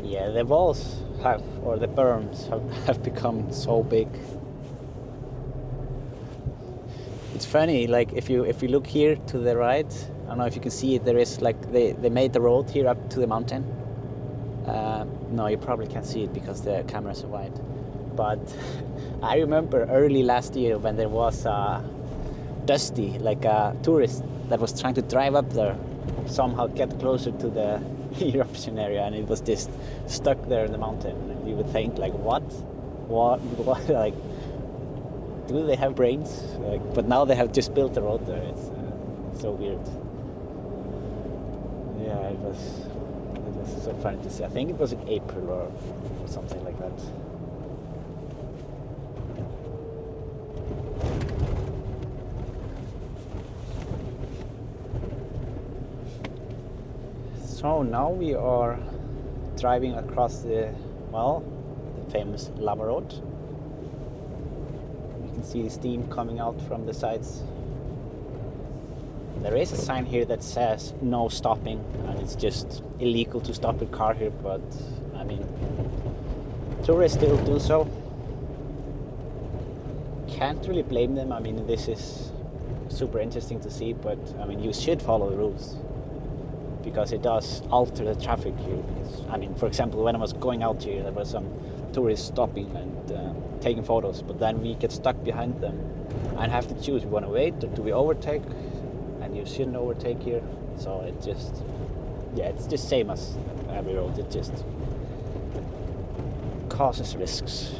Yeah, the walls or the berms have become so big. It's funny, like if you look here to the right, I don't know if you can see it, there is like they made the road here up to the mountain. No, you probably can't see it because the cameras are wide. But I remember early last year when there was Dusty, like a tourist that was trying to drive up there, somehow get closer to the eruption area, and it was just stuck there in the mountain. And you would think like, what, like, do they have brains? Like, but now they have just built the road there. It's so weird. Yeah, it was so funny to see. I think it was in April or something like that. So now we are driving across the famous lava road. You can see the steam coming out from the sides. There is a sign here that says no stopping, and it's just illegal to stop your car here, but I mean, tourists still do so. Can't really blame them. I mean, this is super interesting to see, but I mean, you should follow the rules, because it does alter the traffic here. Because, I mean, for example, when I was going out here, there was some tourists stopping and taking photos, but then we get stuck behind them and have to choose, we want to wait or do we overtake? And you shouldn't overtake here. So it just, yeah, it's just same as every road. It just causes risks.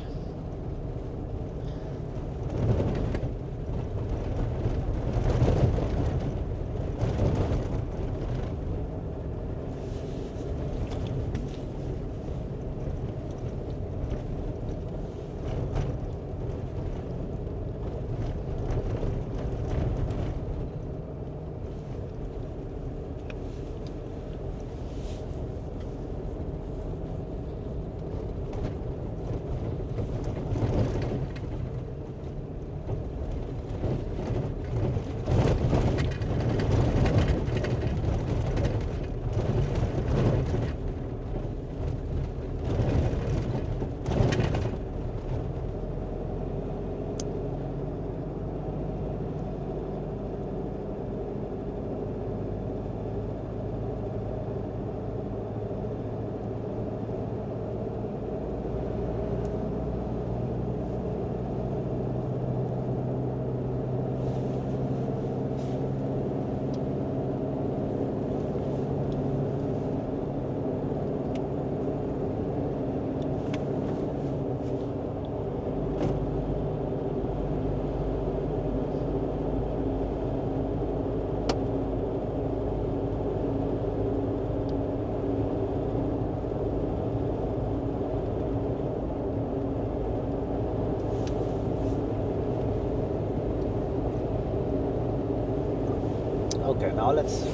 Okay, now let's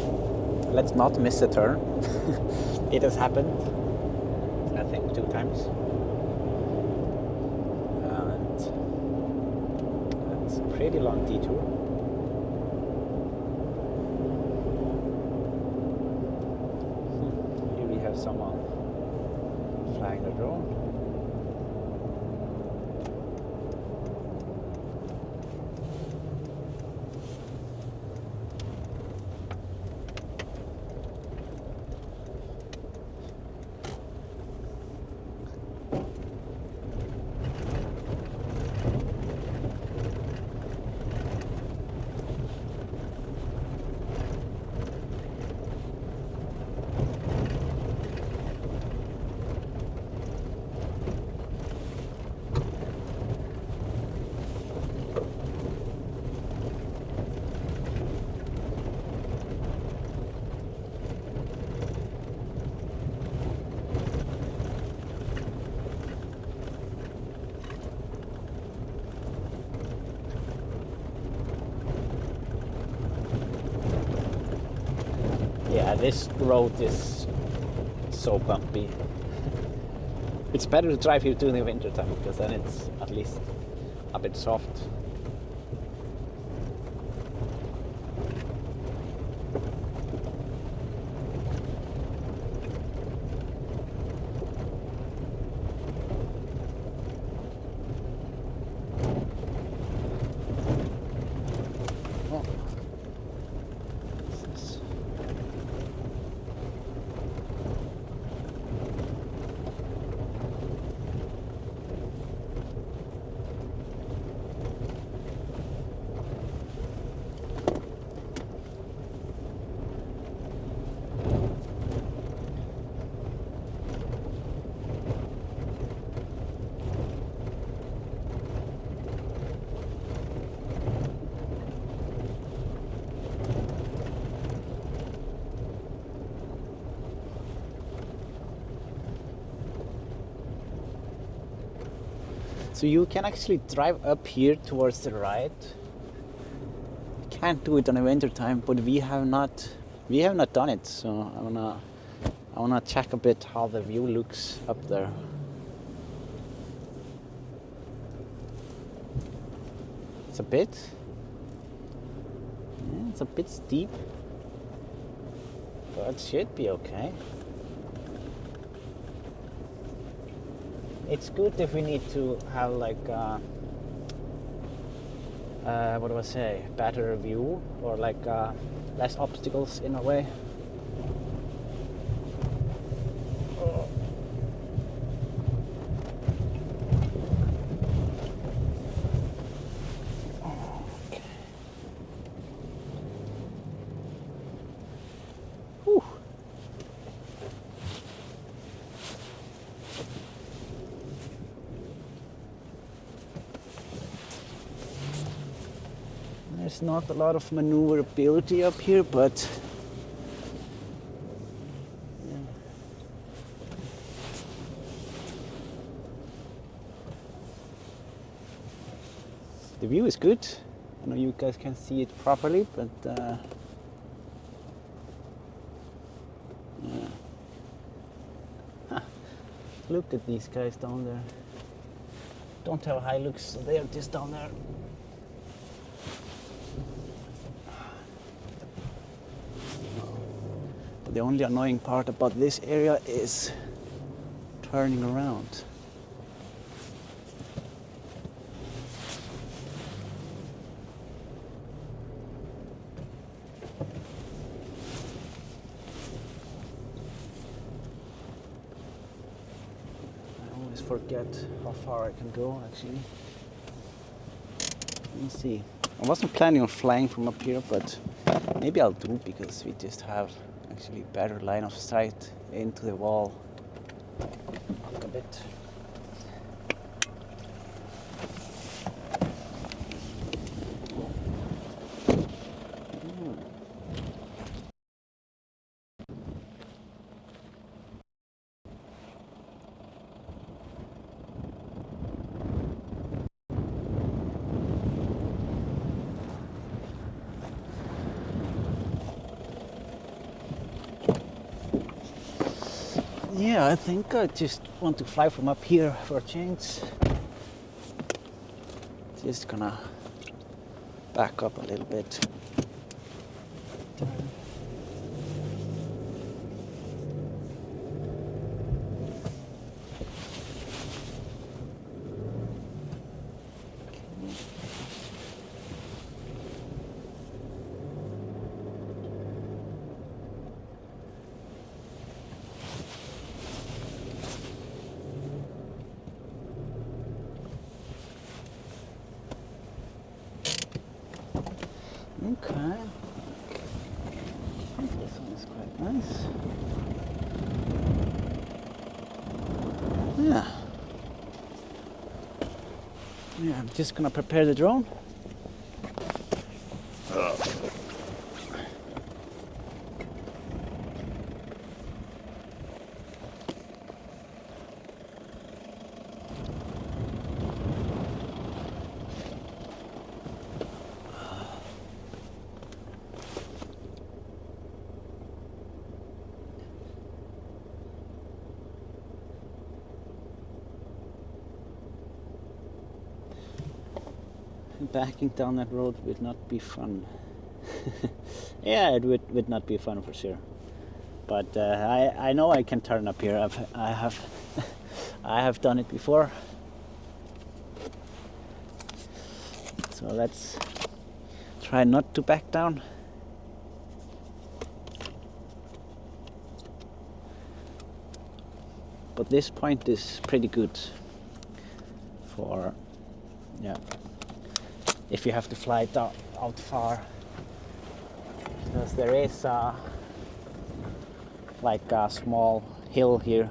not miss a turn. It has happened, I think, 2 times. And it's a pretty long detour. Here we have someone flying a drone. Yeah, this road is so bumpy. It's better to drive here during the winter time, because then it's at least a bit soft. So you can actually drive up here towards the right. Can't do it on a winter time, but we have not done it. So I wanna check a bit how the view looks up there. It's a bit steep, but it should be okay. It's good if we need to have like what do I say, better view, or like less obstacles in a way. There's not a lot of maneuverability up here, but yeah. The view is good. I know you guys can see it properly, but yeah. Look at these guys down there. Don't have high looks, so they are just down there. The only annoying part about this area is turning around. I always forget how far I can go actually. Let me see. I wasn't planning on flying from up here, but maybe I'll do, because we just have actually better line of sight into the wall. Look a bit. Yeah, I think I just want to fly from up here for a change. Just gonna back up a little bit. Okay. I think this one is quite nice. Yeah. Yeah, I'm just gonna prepare the drone. Backing down that road would not be fun. Yeah, it would not be fun for sure. But I know I can turn up here. I have I have done it before. So let's try not to back down. But this point is pretty good for, yeah, if you have to fly it out far, because there is like a small hill here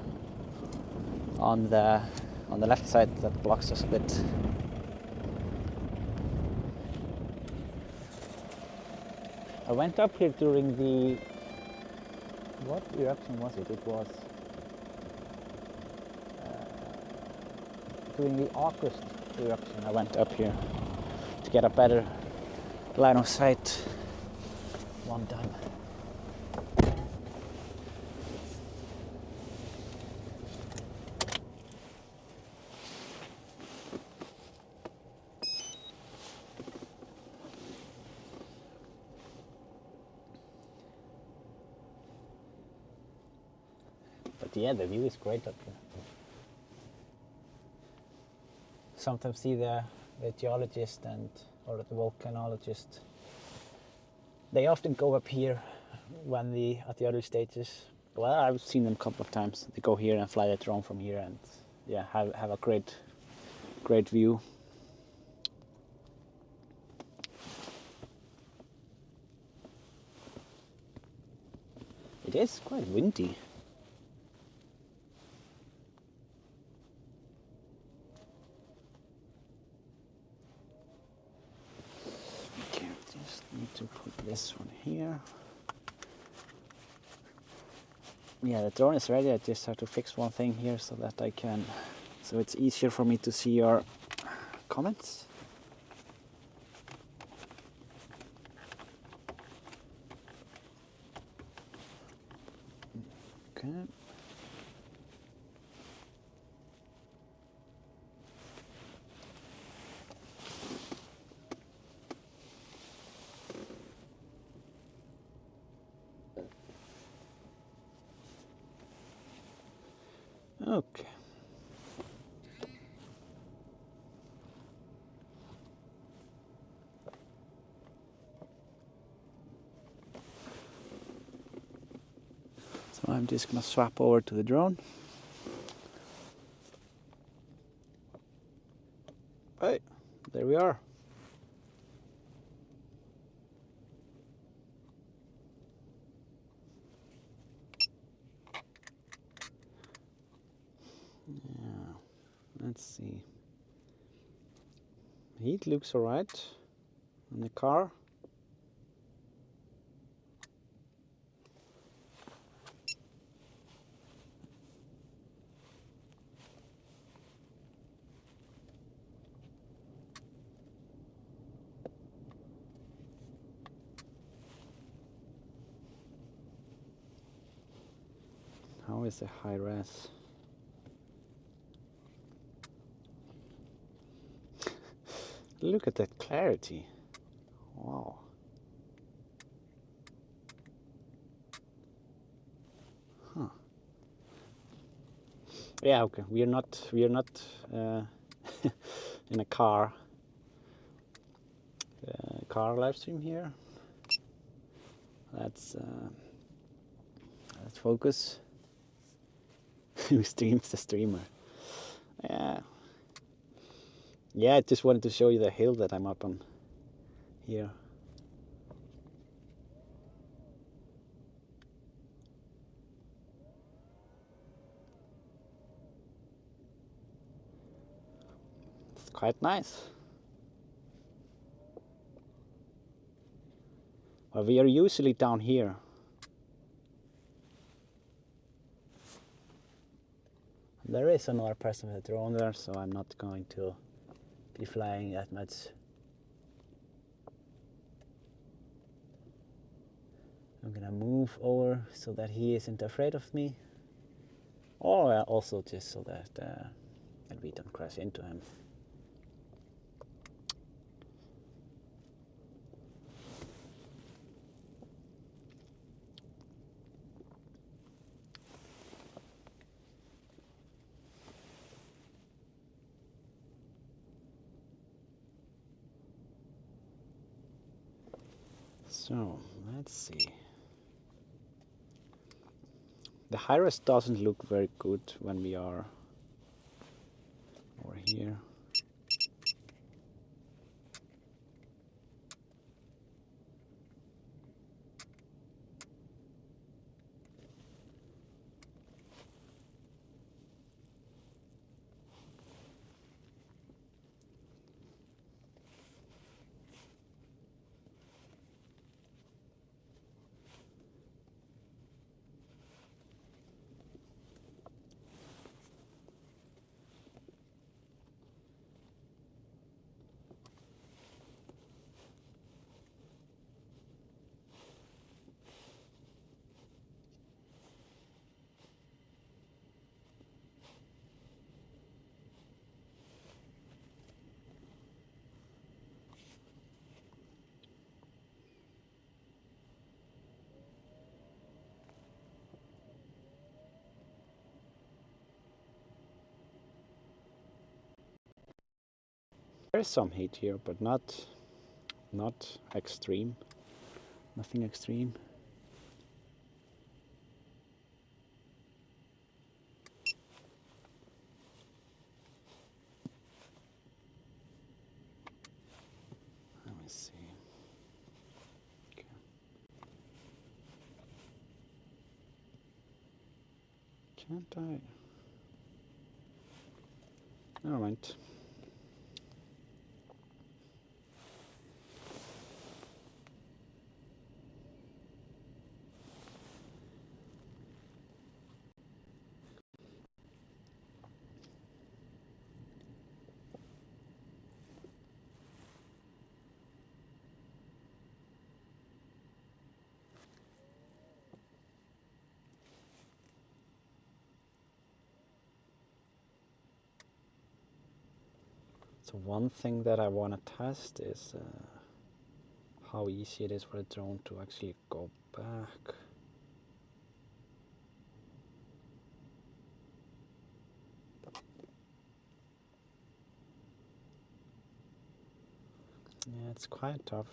on the left side that blocks us a bit. I went up here during the, what eruption was it? It was during the August eruption I went up here to get a better line of sight one time. But yeah, the view is great up here. Sometimes see the geologist or the volcanologist. They often go up here when at the early stages. Well, I've seen them a couple of times. They go here and fly the drone from here, and yeah, have a great view. It is quite windy. Okay, just need to put this one here. Yeah, the drone is ready. I just have to fix one thing here so that so it's easier for me to see your comments. Okay. Okay. So I'm just gonna swap over to the drone. Hey, there we are. Yeah, let's see. Heat looks alright in the car. How is the high res? Look at that clarity. Wow. Huh. Yeah, okay. We are not in a car live stream here. Let's focus. Who streams the streamer? Yeah. Yeah, I just wanted to show you the hill that I'm up on here. It's quite nice. Well, we are usually down here. There is another person with a drone there, so I'm not going to be flying that much. I'm gonna move over so that he isn't afraid of me, or also just so that we don't crash into him. So let's see. The high-res doesn't look very good when we are over here. There is some heat here, but not extreme. Nothing extreme. Let me see. Okay. Can't I? Never mind. So one thing that I want to test is how easy it is for the drone to actually go back. Yeah, it's quite tough.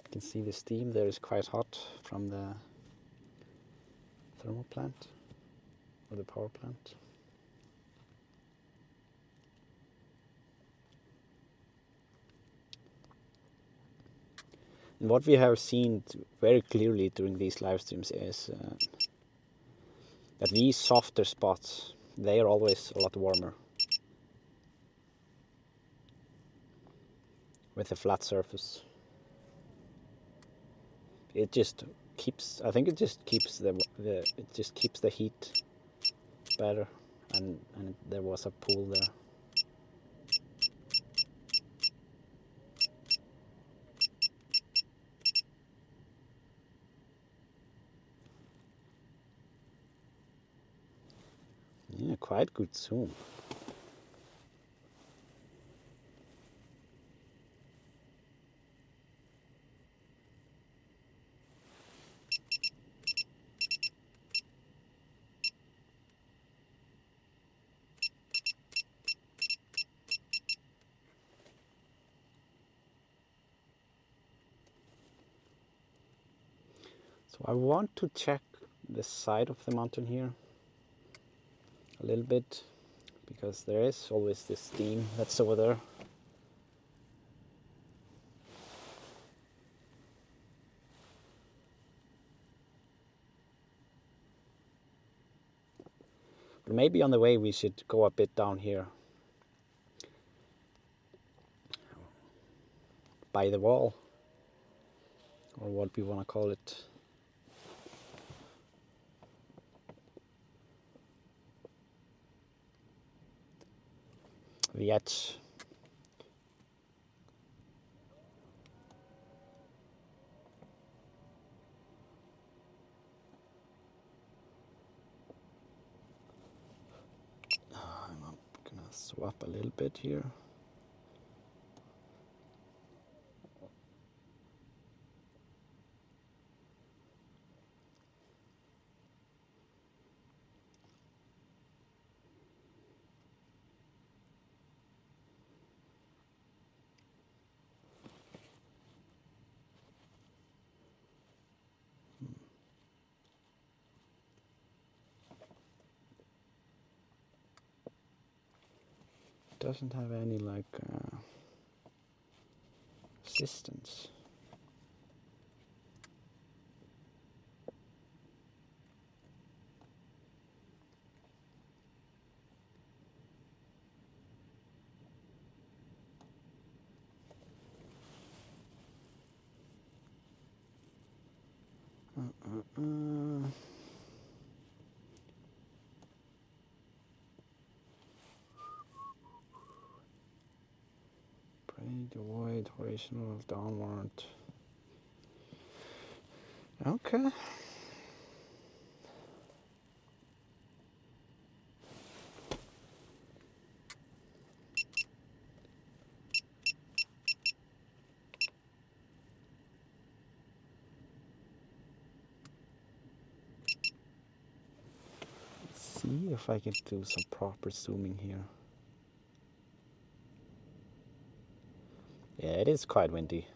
You can see the steam there is quite hot from the thermal plant or the power plant. And what we have seen very clearly during these live streams is that these softer spots, they are always a lot warmer with a flat surface. It just keeps, I think it just keeps the heat better, and there was a pool there. Yeah, quite good zoom. So I want to check the side of the mountain here a little bit, because there is always this steam that's over there. But maybe on the way we should go a bit down here by the wall, or what we want to call it. The edge. I'm gonna swap a little bit here. Doesn't have any like resistance. avoid horizontal downward. Okay. See if I can do some proper zooming here. Yeah, it is quite windy.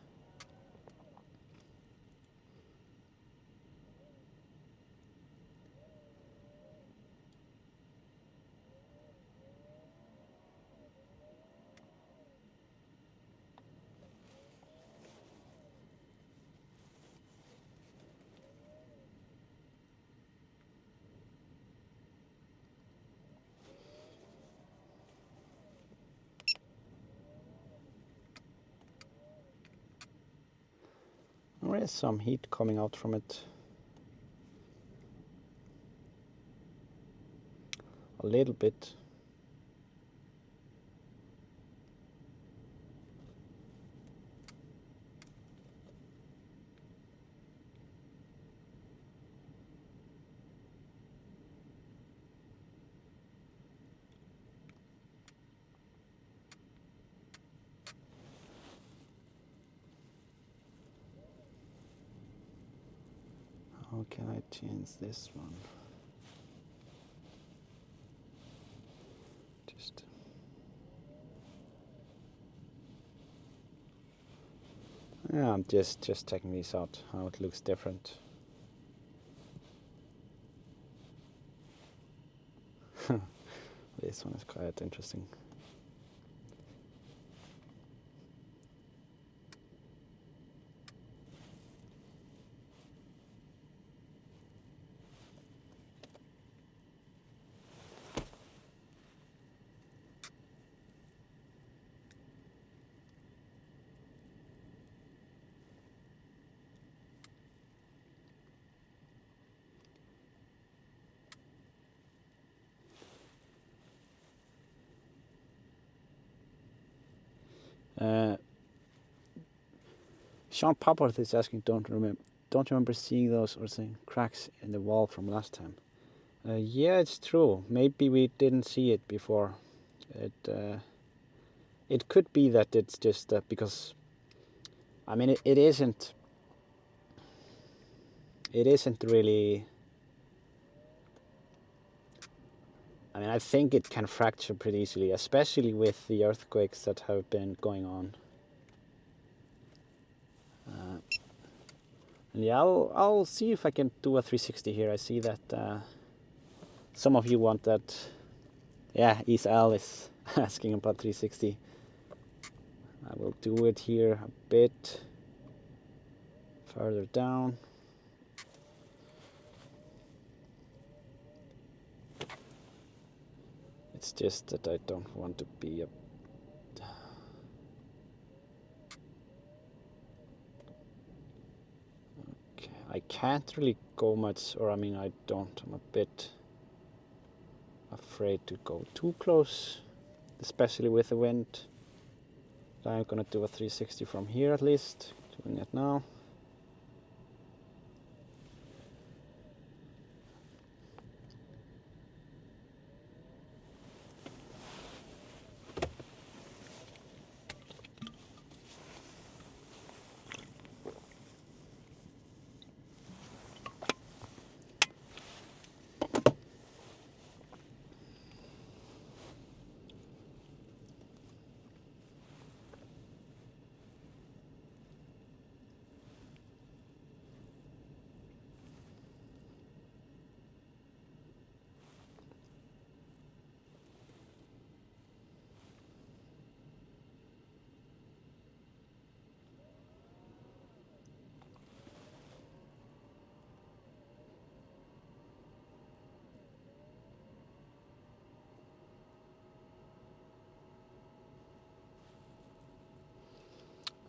There is some heat coming out from it. A little bit. How can I change this one? Yeah, I'm just checking this out, how it looks different. This one is quite interesting. Sean Popworth is asking, don't remember seeing those or seeing cracks in the wall from last time. Yeah, it's true. Maybe we didn't see it before. It could be that it's just because, I mean, it isn't really. I mean, I think it can fracture pretty easily, especially with the earthquakes that have been going on. And yeah, I'll see if I can do a 360 here. I see that some of you want that. Yeah, Isal is asking about 360. I will do it here a bit further down. It's just that I don't want to be a... Okay, I can't really go much, or I mean I don't. I'm a bit afraid to go too close, especially with the wind. I'm gonna do a 360 from here at least, doing it now.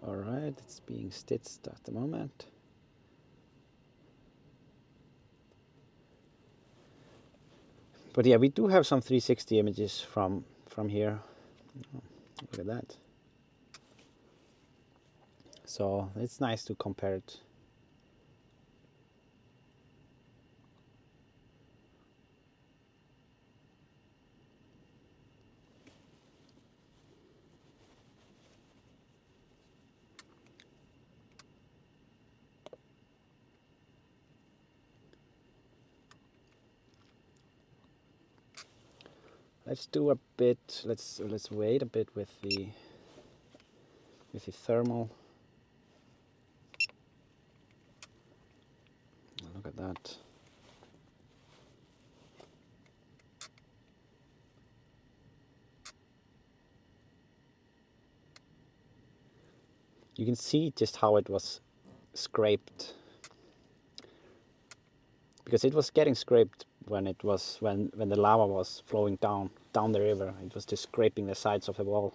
Alright, it's being stitched at the moment. But yeah, we do have some 360 images from here. Oh, look at that. So it's nice to compare it. Let's do a bit. Let's wait a bit with the thermal. Look at that. You can see just how it was scraped, because it was getting scraped when the lava was flowing down the river. It was just scraping the sides of the wall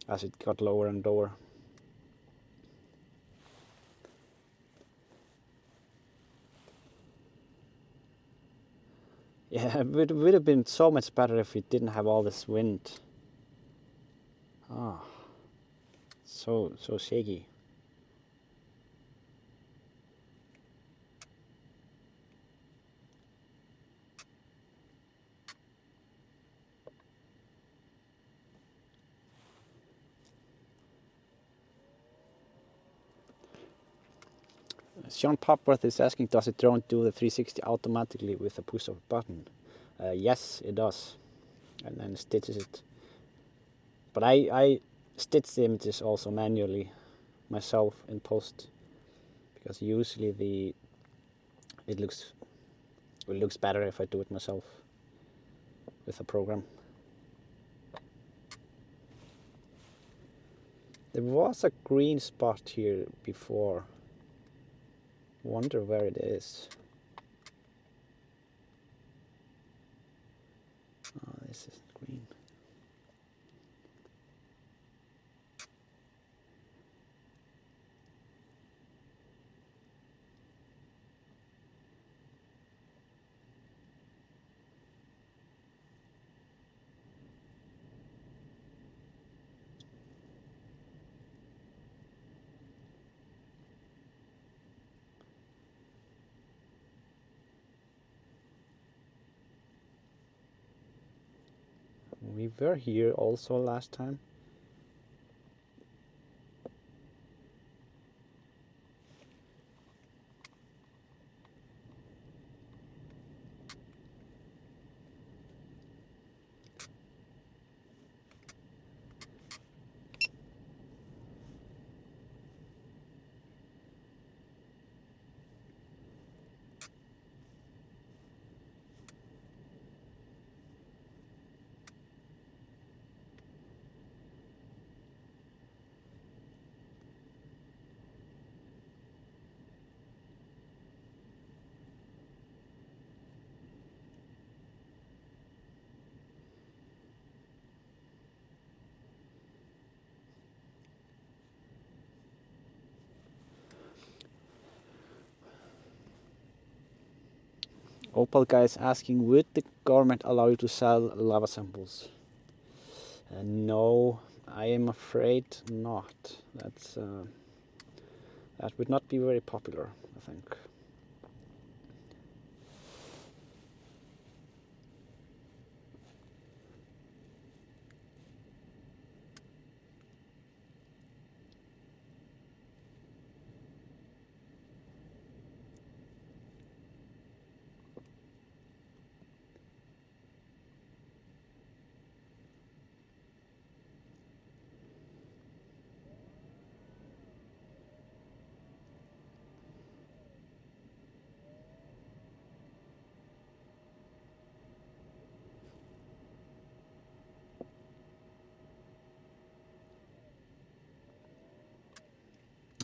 as it got lower and lower. Yeah, it would have been so much better if we didn't have all this wind. Ah, so shaky. Sean Popworth is asking, does the drone do the 360 automatically with a push of a button? Yes, it does, and then stitches it. But I stitch the images also manually myself in post, because usually it looks better if I do it myself with a program. There was a green spot here before. Wonder where it is. Oh, this is green. We were here also last time. Opal guy is asking, would the government allow you to sell lava samples? No, I am afraid not. That would not be very popular, I think.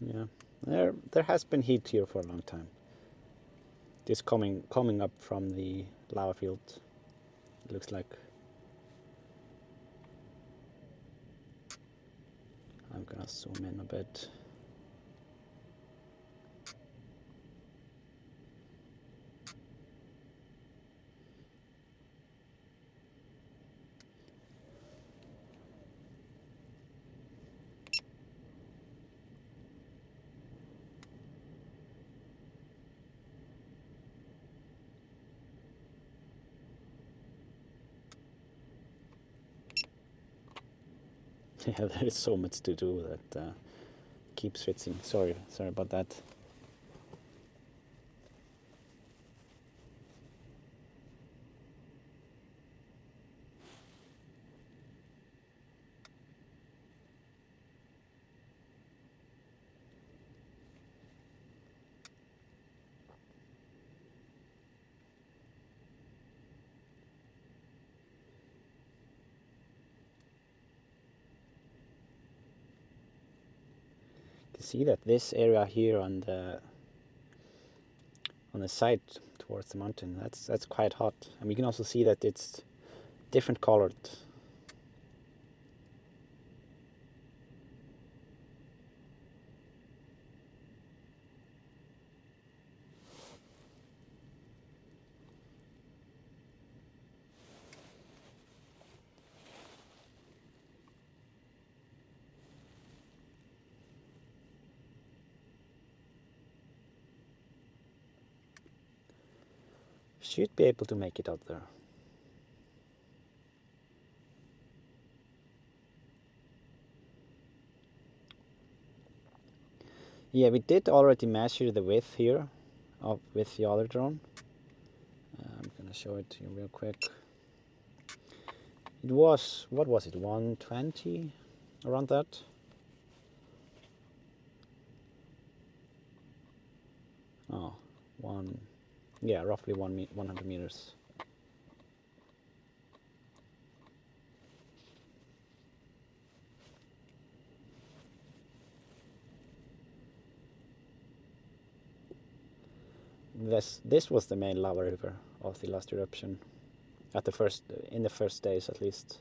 Yeah, there has been heat here for a long time. Just coming up from the lava field, it looks like. I'm gonna zoom in a bit. Yeah, there is so much to do that keeps switching. Sorry about that. You see that this area here on the side towards the mountain, that's quite hot, and we can also see that it's different colored. Should be able to make it out there. Yeah, we did already measure the width here with the other drone. I'm gonna show it to you real quick. It was, what was it, 120, around that? Oh, yeah, roughly 100 meters. This was the main lava river of the last eruption, in the first days at least.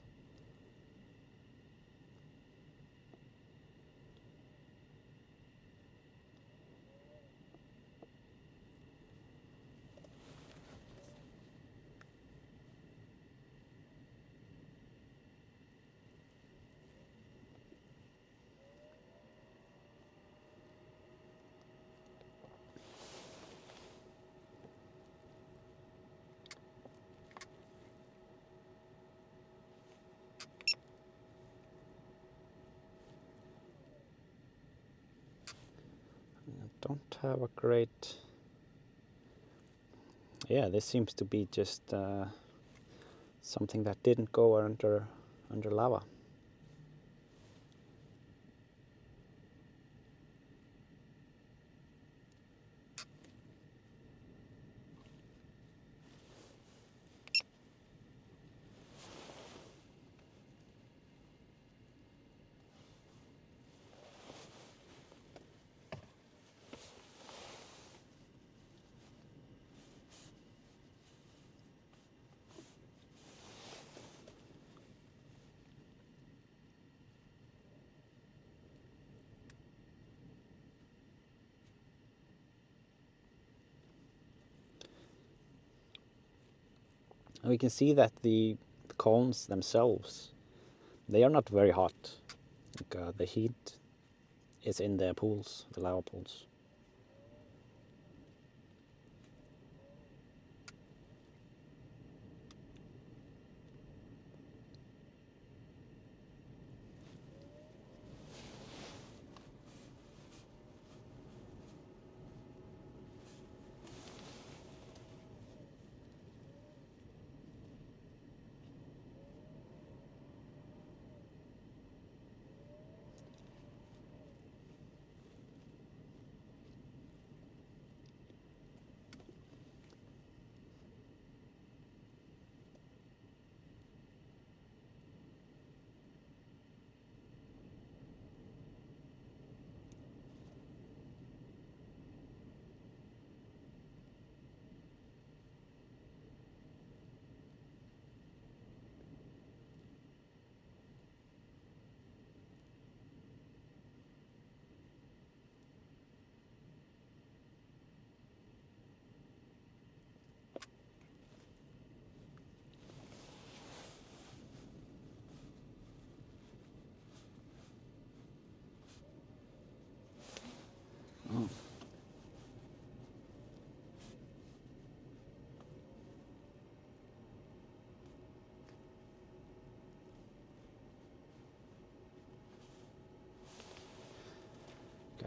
Don't have a great... Yeah, this seems to be just something that didn't go under lava. And we can see that the cones themselves, they are not very hot. Like, the heat is in the pools, the lava pools.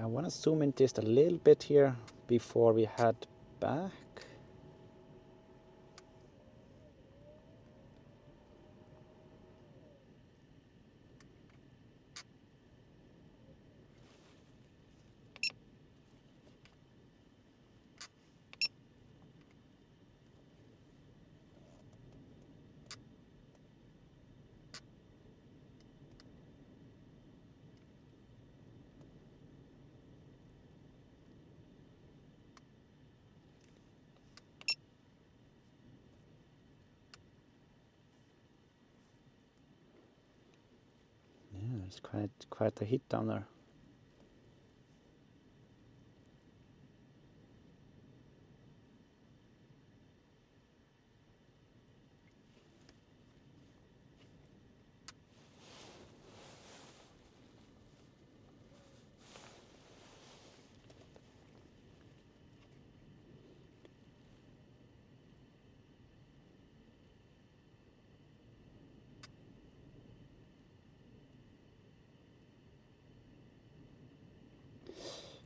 I want to zoom in just a little bit here before we head back. Yeah, it's quite a heat down there.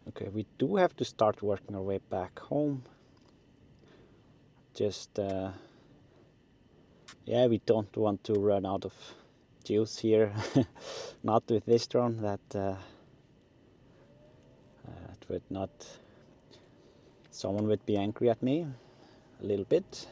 Okay, we do have to start working our way back home. Just, yeah, we don't want to run out of juice here. Not with this drone, that would not... Someone would be angry at me a little bit.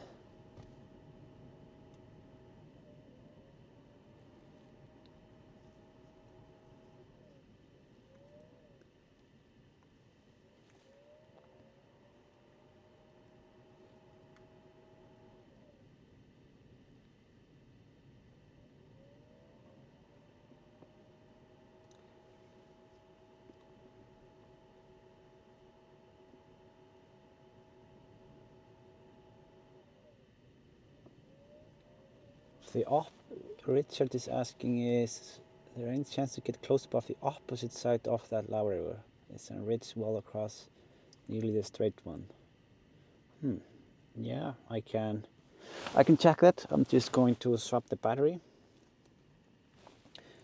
Richard is asking, is there any chance to get close above the opposite side of that lava river? It's a ridge well across nearly the straight one. Yeah, I can check that. I'm just going to swap the battery.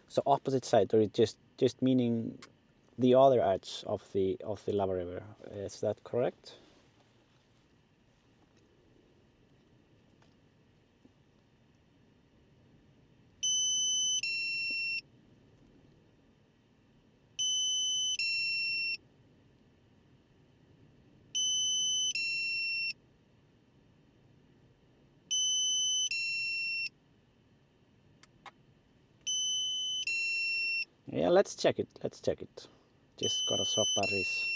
So opposite side, or just meaning the other edge of the lava river. Is that correct? Yeah, let's check it. Let's check it. Just gotta swap batteries.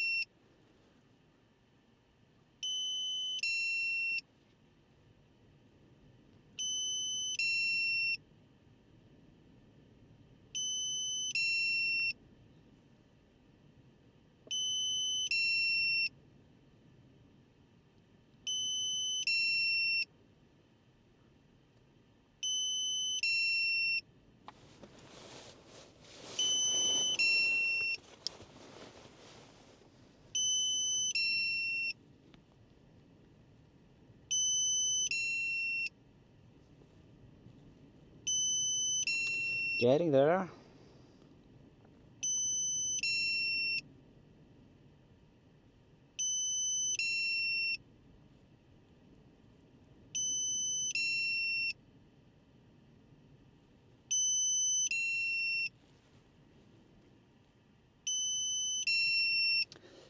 Getting there.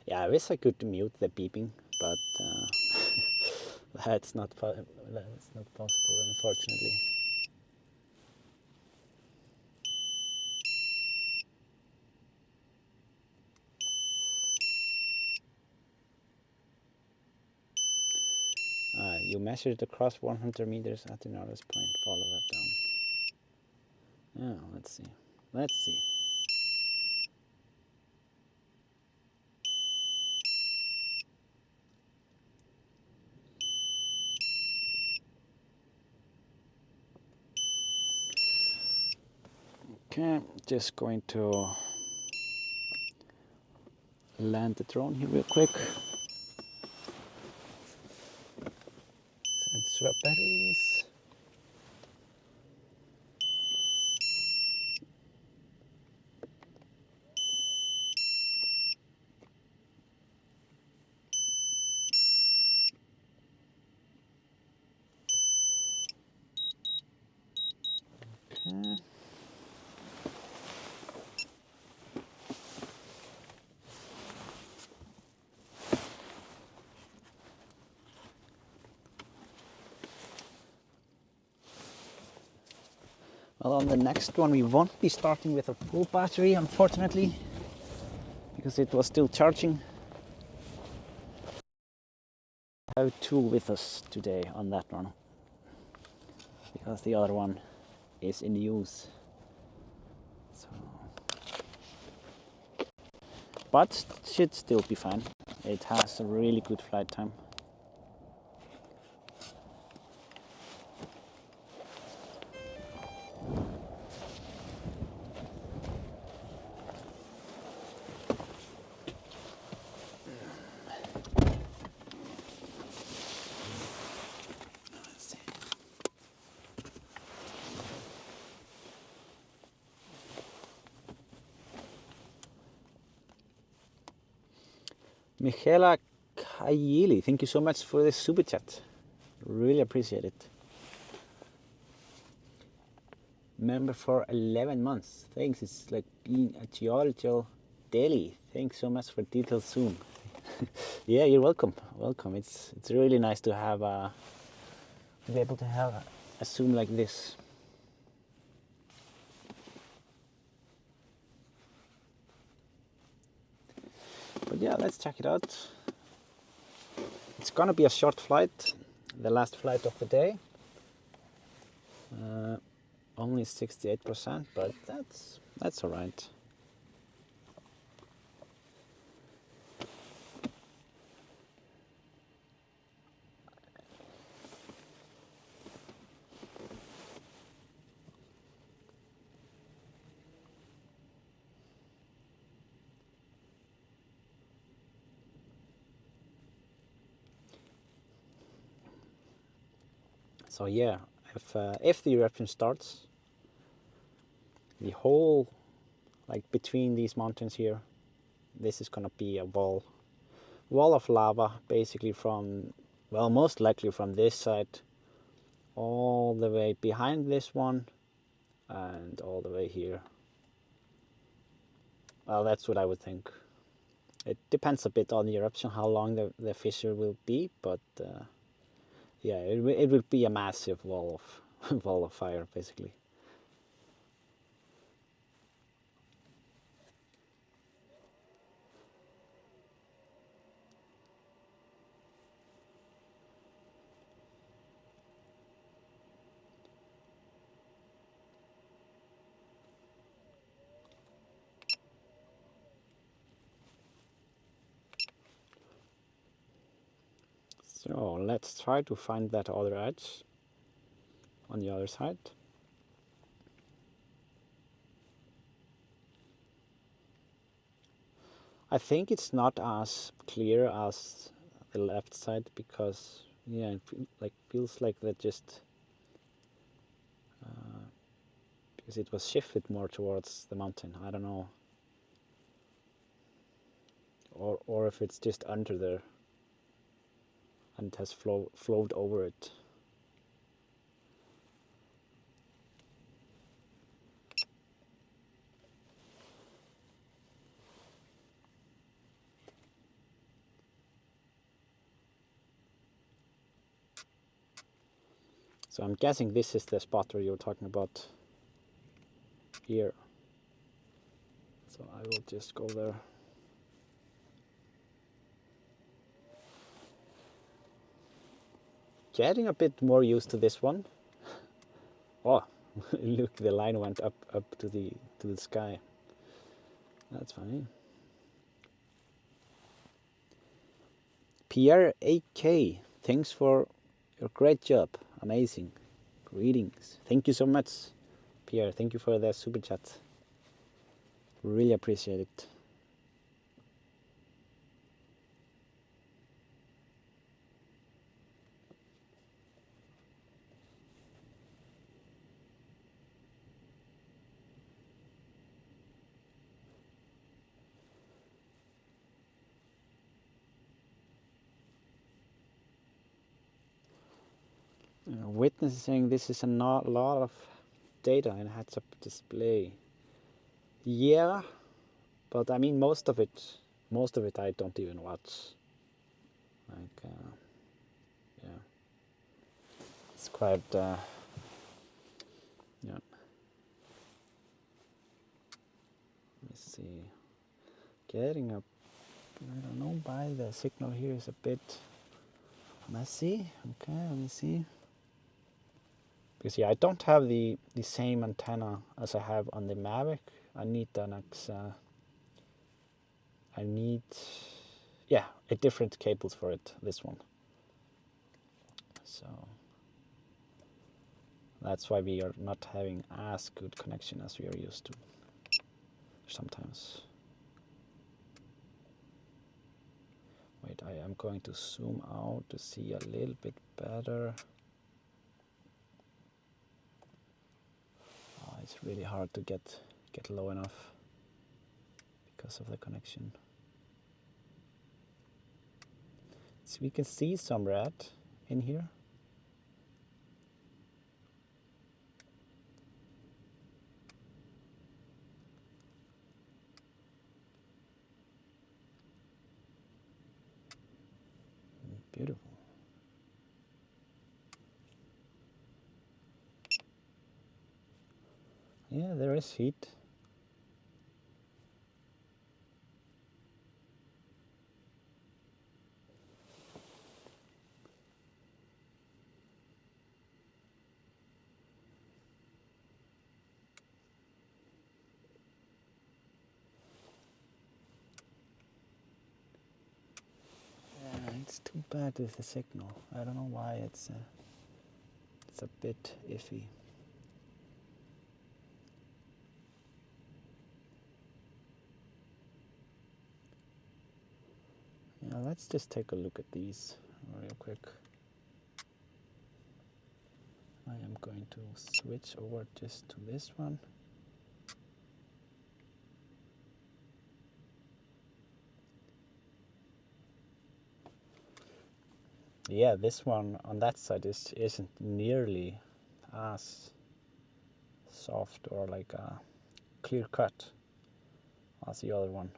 Yeah, I wish I could mute the beeping, but that's not possible, unfortunately. You measured across 100 meters at the northern point. Follow that down. Yeah, let's see. Let's see. Okay, just going to land the drone here real quick. And swap batteries. Well, on the next one we won't be starting with a full battery, unfortunately, because it was still charging. I have two with us today on that one, because the other one is in use. So, but should still be fine. It has a really good flight time. Michaela Kajili, thank you so much for this super chat. Really appreciate it. Member for 11 months. Thanks. It's like being a geological daily. Thanks so much for detailed Zoom. Yeah, you're welcome. Welcome. It's really nice to have to be able to have a Zoom like this. But yeah, let's check it out. It's gonna be a short flight, the last flight of the day. Only 68%, but that's all right. So yeah, if the eruption starts, the whole, like between these mountains here, this is gonna be a wall of lava, basically from, well, most likely from this side all the way behind this one and all the way here. Well, that's what I would think. It depends a bit on the eruption, how long the fissure will be, but yeah, it will be a massive wall of wall of fire, basically. So let's try to find that other edge on the other side. I think it's not as clear as the left side because, yeah, it feels like that just because it was shifted more towards the mountain. I don't know, or if it's just under there and it has flowed over it. So I'm guessing this is the spot where you're talking about here. So I will just go there. Getting a bit more used to this one. Oh, look, the line went up to the sky. That's fine. Pierre AK, thanks for your great job. Amazing. Greetings. Thank you so much, Pierre. Thank you for that super chat. Really appreciate it. Witnessing this is a lot of data in heads-up display. Yeah, but I mean most of it I don't even watch. Like, yeah, it's quite, yeah. Let me see. Getting up, I don't know why the signal here is a bit messy. Okay, let me see. Because yeah, I don't have the same antenna as I have on the Mavic. I need the next. I need, yeah, a different cables for it. This one. So that's why we are not having as good connection as we are used to. Sometimes. Wait, I am going to zoom out to see a little bit better. Oh, it's really hard to get low enough because of the connection. So we can see some red in here. Beautiful. Yeah, there is heat. Yeah, it's too bad with the signal. I don't know why it's a bit iffy. Yeah, let's just take a look at these real quick. I am going to switch over just to this one. Yeah, this one on that side isn't nearly as soft or like a clear cut as the other one.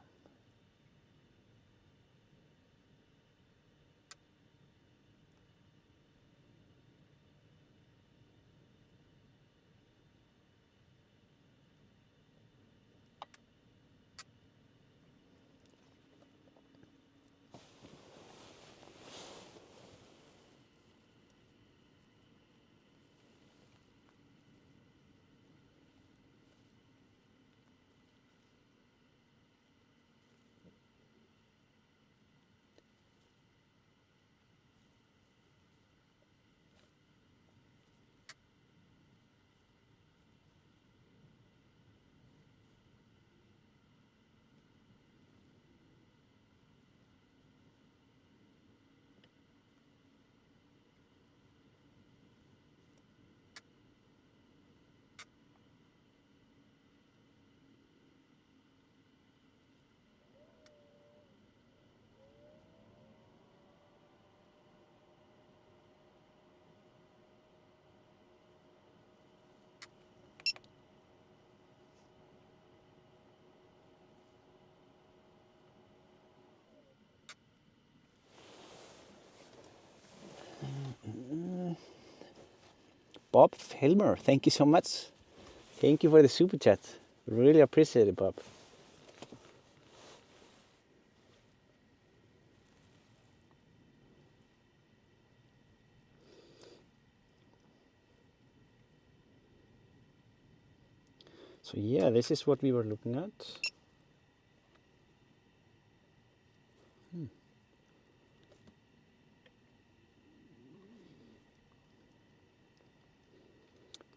Bob Helmer, thank you so much. Thank you for the super chat. Really appreciate it, Bob. So yeah, this is what we were looking at.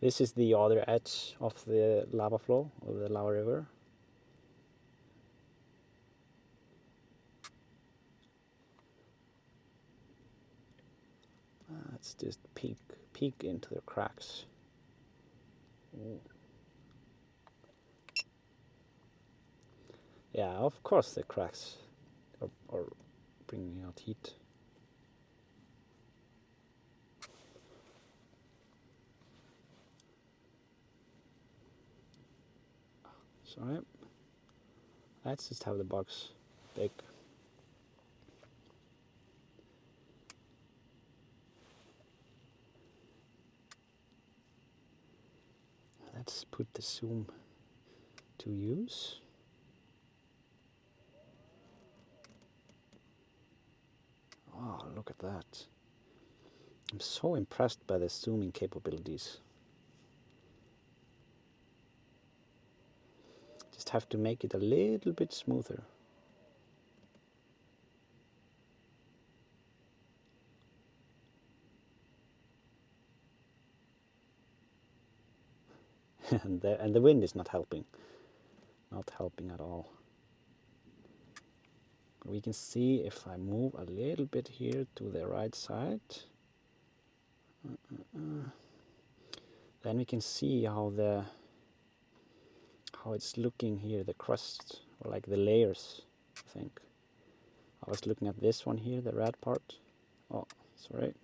This is the other edge of the lava flow, of the lava river. Let's just peek into the cracks. Ooh. Yeah, of course the cracks are bringing out heat. Sorry. Let's just have the box big. Let's put the zoom to use. Oh, look at that. I'm so impressed by the zooming capabilities. Just have to make it a little bit smoother. and the wind is not helping at all. We can see if I move a little bit here to the right side, then we can see how it's looking here, the crust, or like the layers, I think. I was looking at this one here, the red part. Oh, sorry.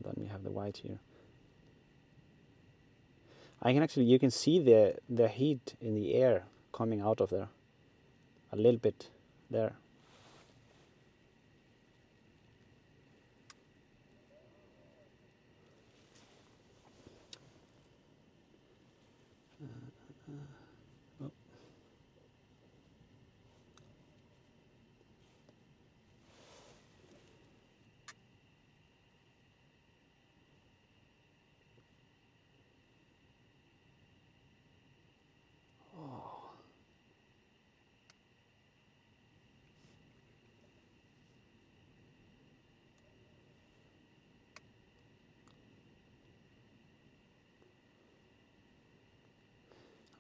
Then we have the white here. I can actually, you can see the heat in the air coming out of there. A little bit there.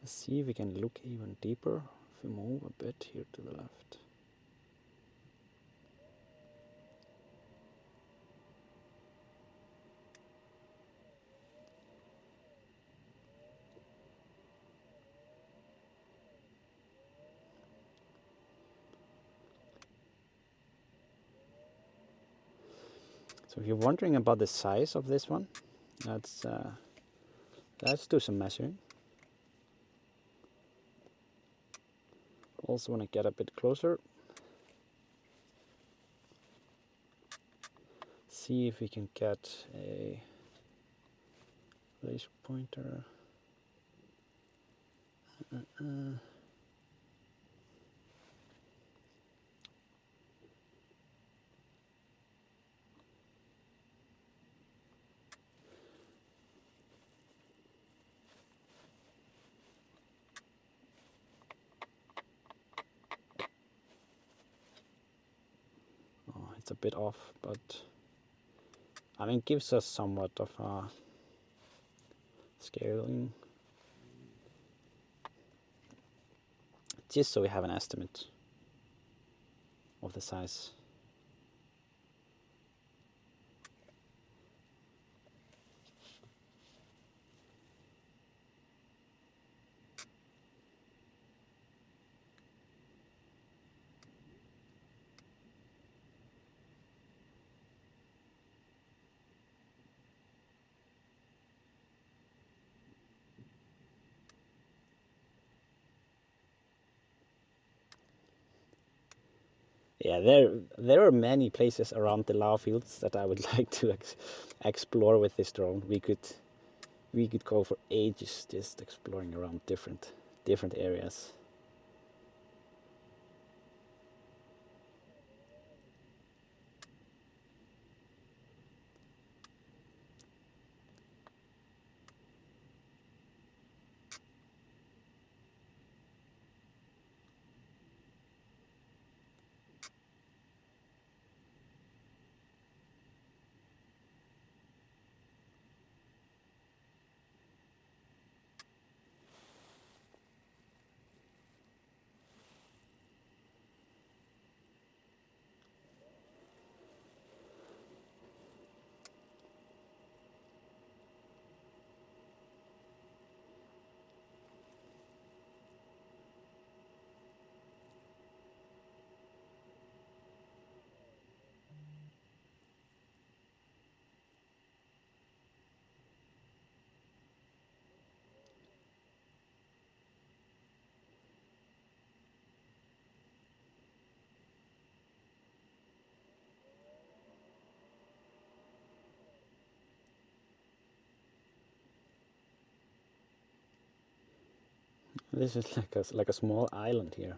Let's see if we can look even deeper if we move a bit here to the left. So if you're wondering about the size of this one, let's do some measuring. Also want to get a bit closer. See if we can get a laser pointer. It's a bit off, but I mean, it gives us somewhat of a scaling, just so we have an estimate of the size. Yeah, there are many places around the lava fields that I would like to explore with this drone. We could go for ages just exploring around different areas. This is like a small island here.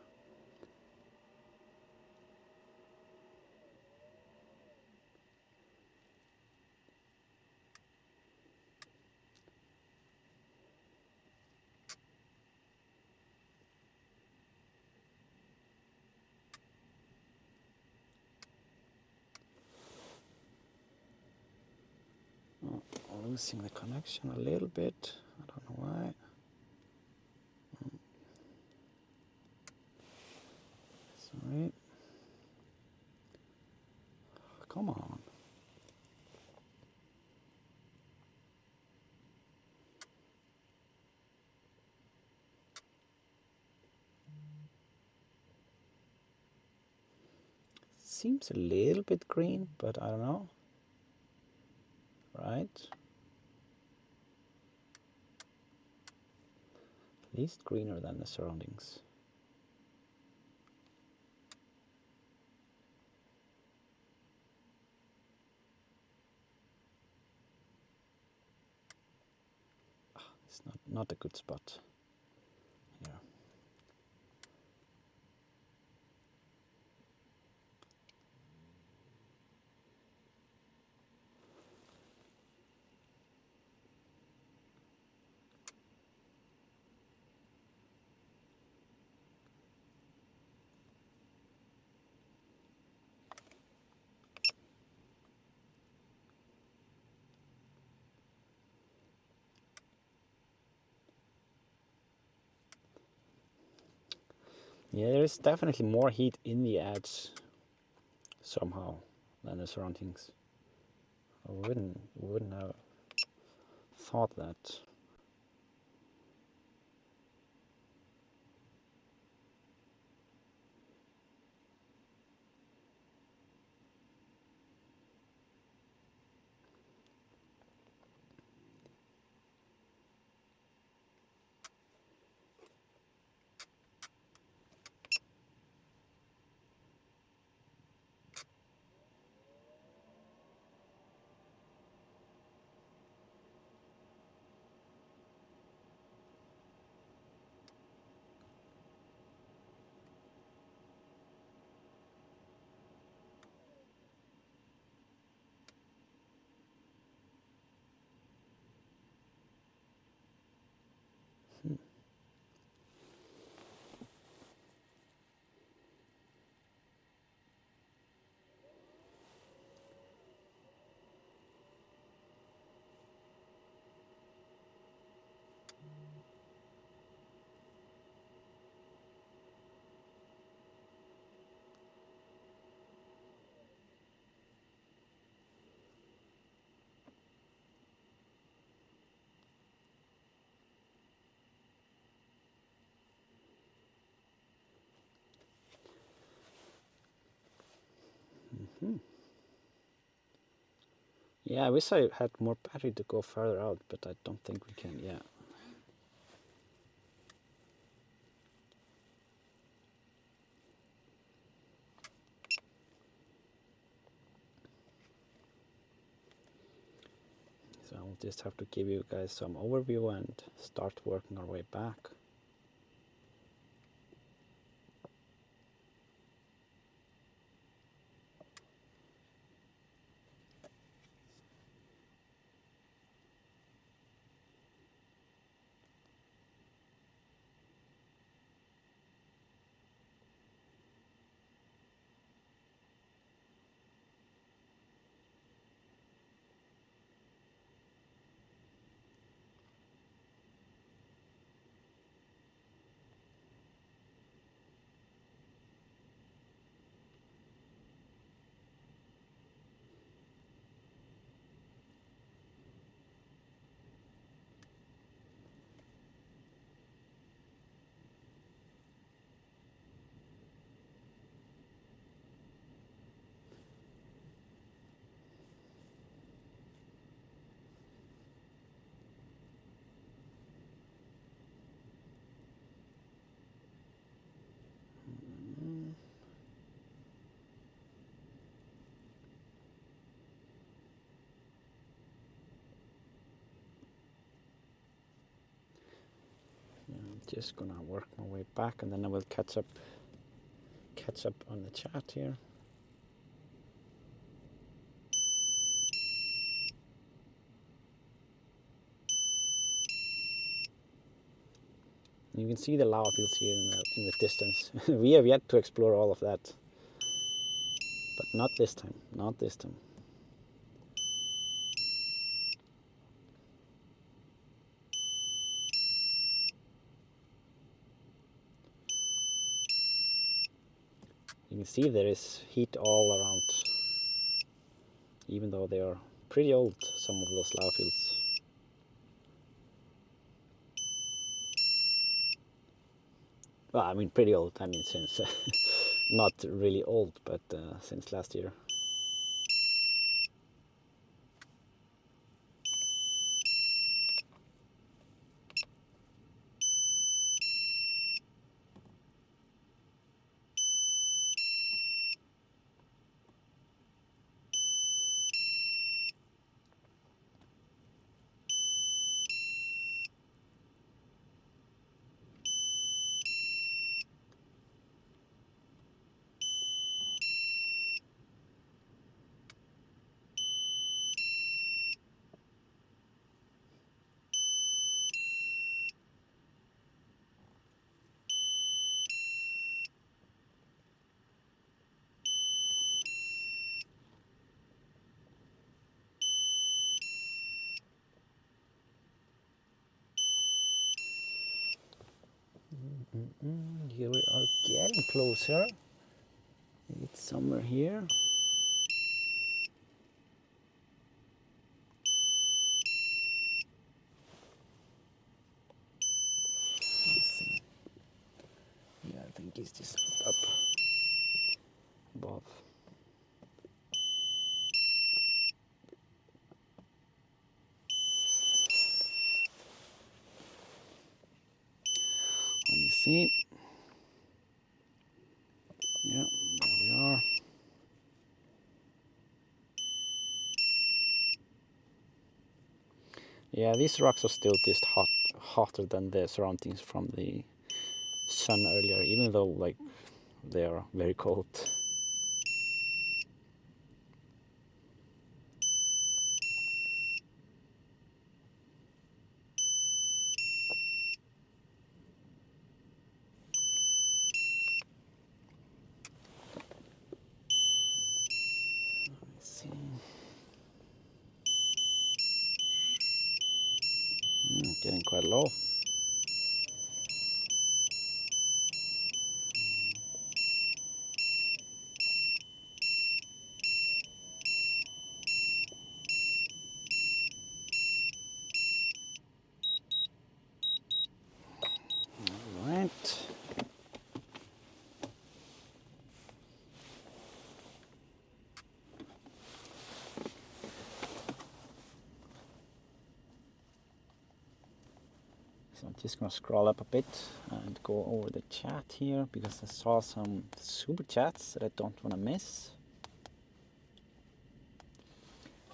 Oh, losing the connection a little bit. I don't know why. Sorry. Come on. Seems a little bit green, but I don't know. Right? At least greener than the surroundings. It's not a good spot here. Yeah, there is definitely more heat in the edge somehow than the surroundings. I wouldn't have thought that. Yeah, I wish I had more battery to go further out, but I don't think we can. Yeah. So I'll just have to give you guys some overview and start working our way back. Just gonna work my way back, and then I will catch up on the chat here. You can see the lava fields here in the distance. We have yet to explore all of that, but not this time. Not this time. You can see there is heat all around, even though they are pretty old, some of those lava fields. Well, I mean pretty old, I mean since, not really old, but since last year. Here we are getting closer. It's somewhere here. Let's see. Yeah, I think it's just up above. Let me see. Yeah, there we are. Yeah, these rocks are still just hotter than the surroundings from the sun earlier, even though like they are very cold. Let's see. Getting quite low. All right. So I'm just gonna scroll up a bit and go over the chat here because I saw some super chats that I don't want to miss.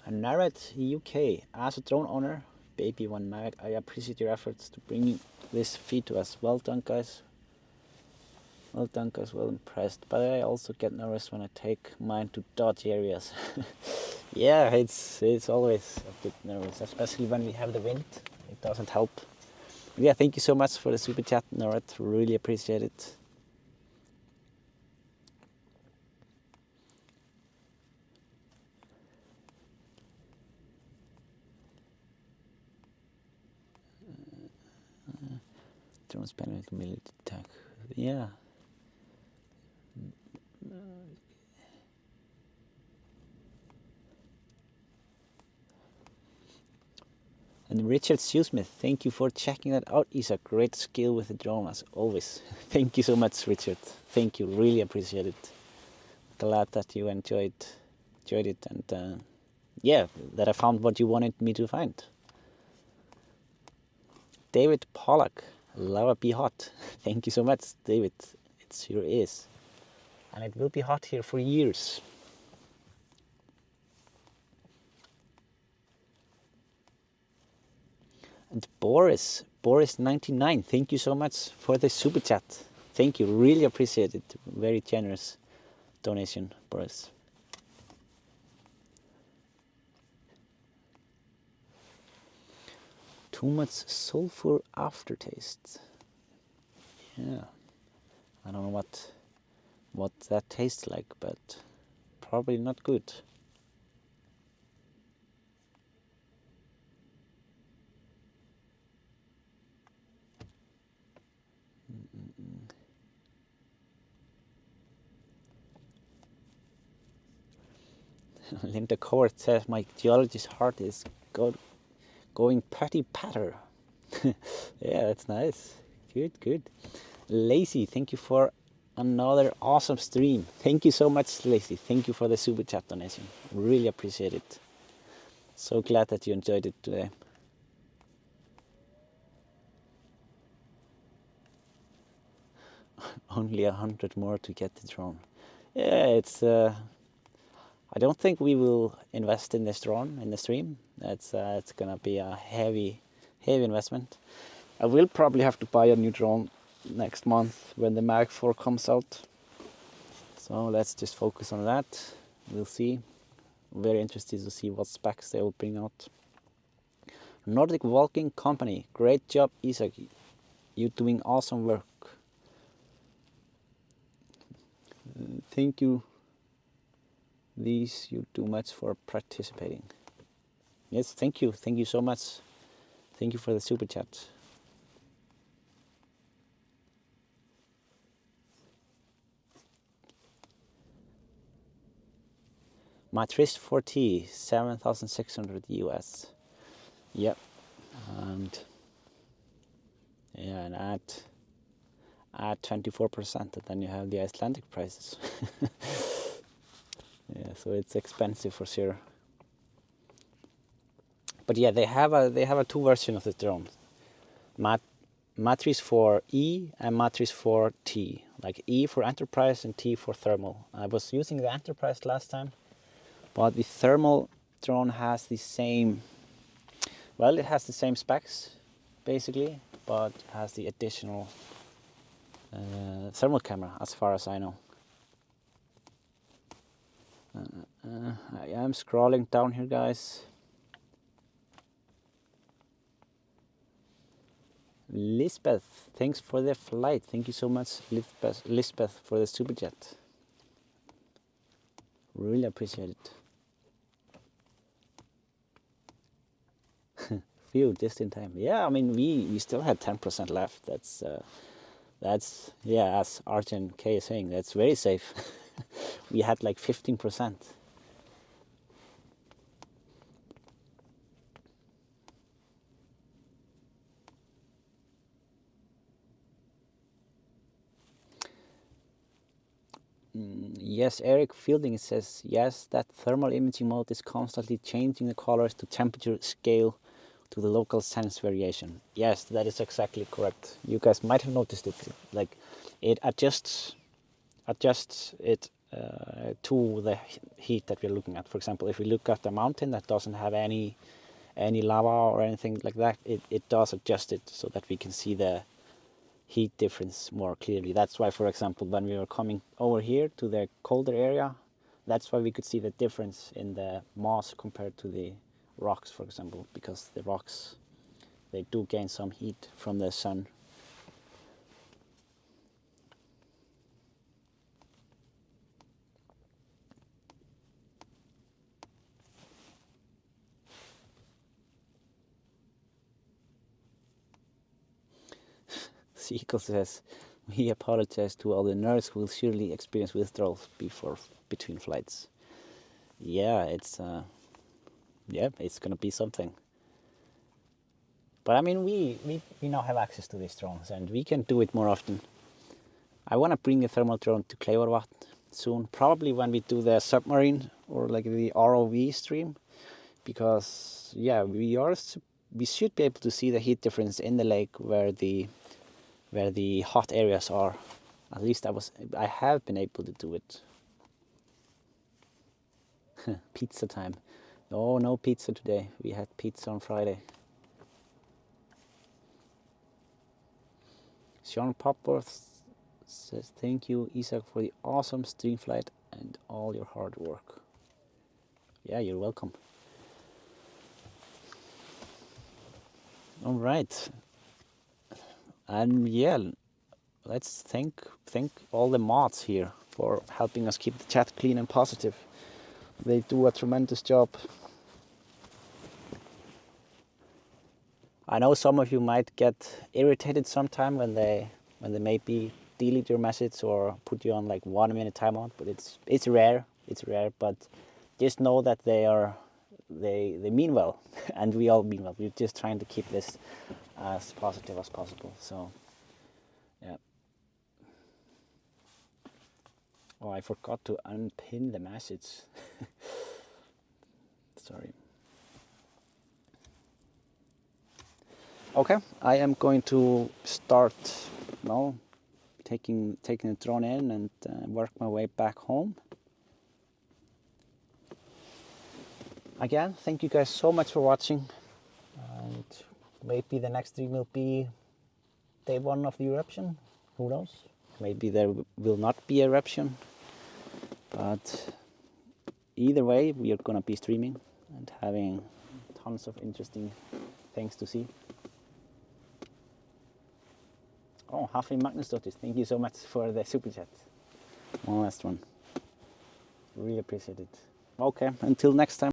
And Narrat UK, as a drone owner, baby one Mavic, I appreciate your efforts to bring this feed to us. Well done, guys. Well done, guys. Well impressed. But I also get nervous when I take mine to dodgy areas. Yeah, it's always a bit nervous, especially when we have the wind. It doesn't help. Yeah, thank you so much for the super chat, Narrat. Really appreciate it. Drones benefit military attack. Yeah. And Richard Shoesmith, thank you for checking that out. Isak, great skill with the drone as always. Thank you so much, Richard. Thank you, really appreciate it. Glad that you enjoyed it, and yeah, that I found what you wanted me to find. David Pollack, lava be hot. Thank you so much, David. It sure is. And it will be hot here for years. And Boris Boris99, thank you so much for the super chat. Thank you, really appreciate it. Very generous donation, Boris. Too much sulfur aftertaste. Yeah, I don't know what that tastes like, but probably not good. Linda Cowart says my geologist's heart is going patty patter. Yeah, that's nice. Good, good. Lacey, thank you for another awesome stream. Thank you so much, Lacey. Thank you for the super chat donation. Really appreciate it. So glad that you enjoyed it today. Only 100 more to get the drone. Yeah, it's. I don't think we will invest in this drone in the stream. It's gonna be a heavy investment. I will probably have to buy a new drone next month when the Mag 4 comes out. So let's just focus on that. We'll see. Very interested to see what specs they will bring out. Nordic Walking Company, great job, Isak. You doing awesome work. Thank you. You do much for participating. Yes, thank you. Thank you so much. Thank you for the super chat. Matrice 4T, 7,600 US. Yep. And yeah, and add 24%, and then you have the Icelandic prices. Yeah, so it's expensive for sure. But yeah, they have a two version of the drone. Matrice 4E and Matrice 4T. Like E for enterprise and T for thermal. I was using the enterprise last time, but the thermal drone has the same, well, it has the same specs basically, but has the additional thermal camera as far as I know. I am scrolling down here, guys. Lisbeth, thanks for the flight. Thank you so much, Lisbeth, for the super chat. Really appreciate it. Phew, just in time. Yeah, I mean, we still had 10% left. That's yeah, as Arjen K is saying, that's very safe. We had like 15%. Yes, Eric Fielding says, yes, that thermal imaging mode is constantly changing the colors to temperature scale to the local sense variation. Yes, that is exactly correct. You guys might have noticed it. Like, it adjusts it to the heat that we're looking at. For example, if we look at a mountain that doesn't have any lava or anything like that, it does adjust it so that we can see the heat difference more clearly. That's why, for example, when we were coming over here to the colder area, that's why we could see the difference in the moss compared to the rocks, for example, because the rocks, they do gain some heat from the sun. Seagull says, we apologize to all the nerds who will surely experience withdrawals between flights. Yeah, it's gonna be something. But I mean, we now have access to these drones and we can do it more often. I want to bring a thermal drone to Klevarvatn soon, probably when we do the submarine or like the ROV stream, because yeah, we should be able to see the heat difference in the lake where the hot areas are. At least I have been able to do it. Pizza time. No pizza today. We had pizza on Friday. Sean Popworth says, thank you, Isak, for the awesome stream flight and all your hard work. Yeah, you're welcome. All right. And yeah, let's thank all the mods here for helping us keep the chat clean and positive. They do a tremendous job. I know some of you might get irritated sometime when they maybe delete your message or put you on like 1 minute timeout, but it's rare. It's rare, but just know that they mean well, and we all mean well. We're just trying to keep this as positive as possible. So, yeah. Oh, I forgot to unpin the message. Sorry. Okay, I am going to start now, taking the drone in and work my way back home. Again, thank you guys so much for watching, and maybe the next stream will be day 1 of the eruption. Who knows? Maybe there will not be eruption, but either way, we are gonna be streaming and having tons of interesting things to see. Oh, Hafi Magnusdottir, thank you so much for the super chat. One last one. Really appreciate it. Okay, until next time.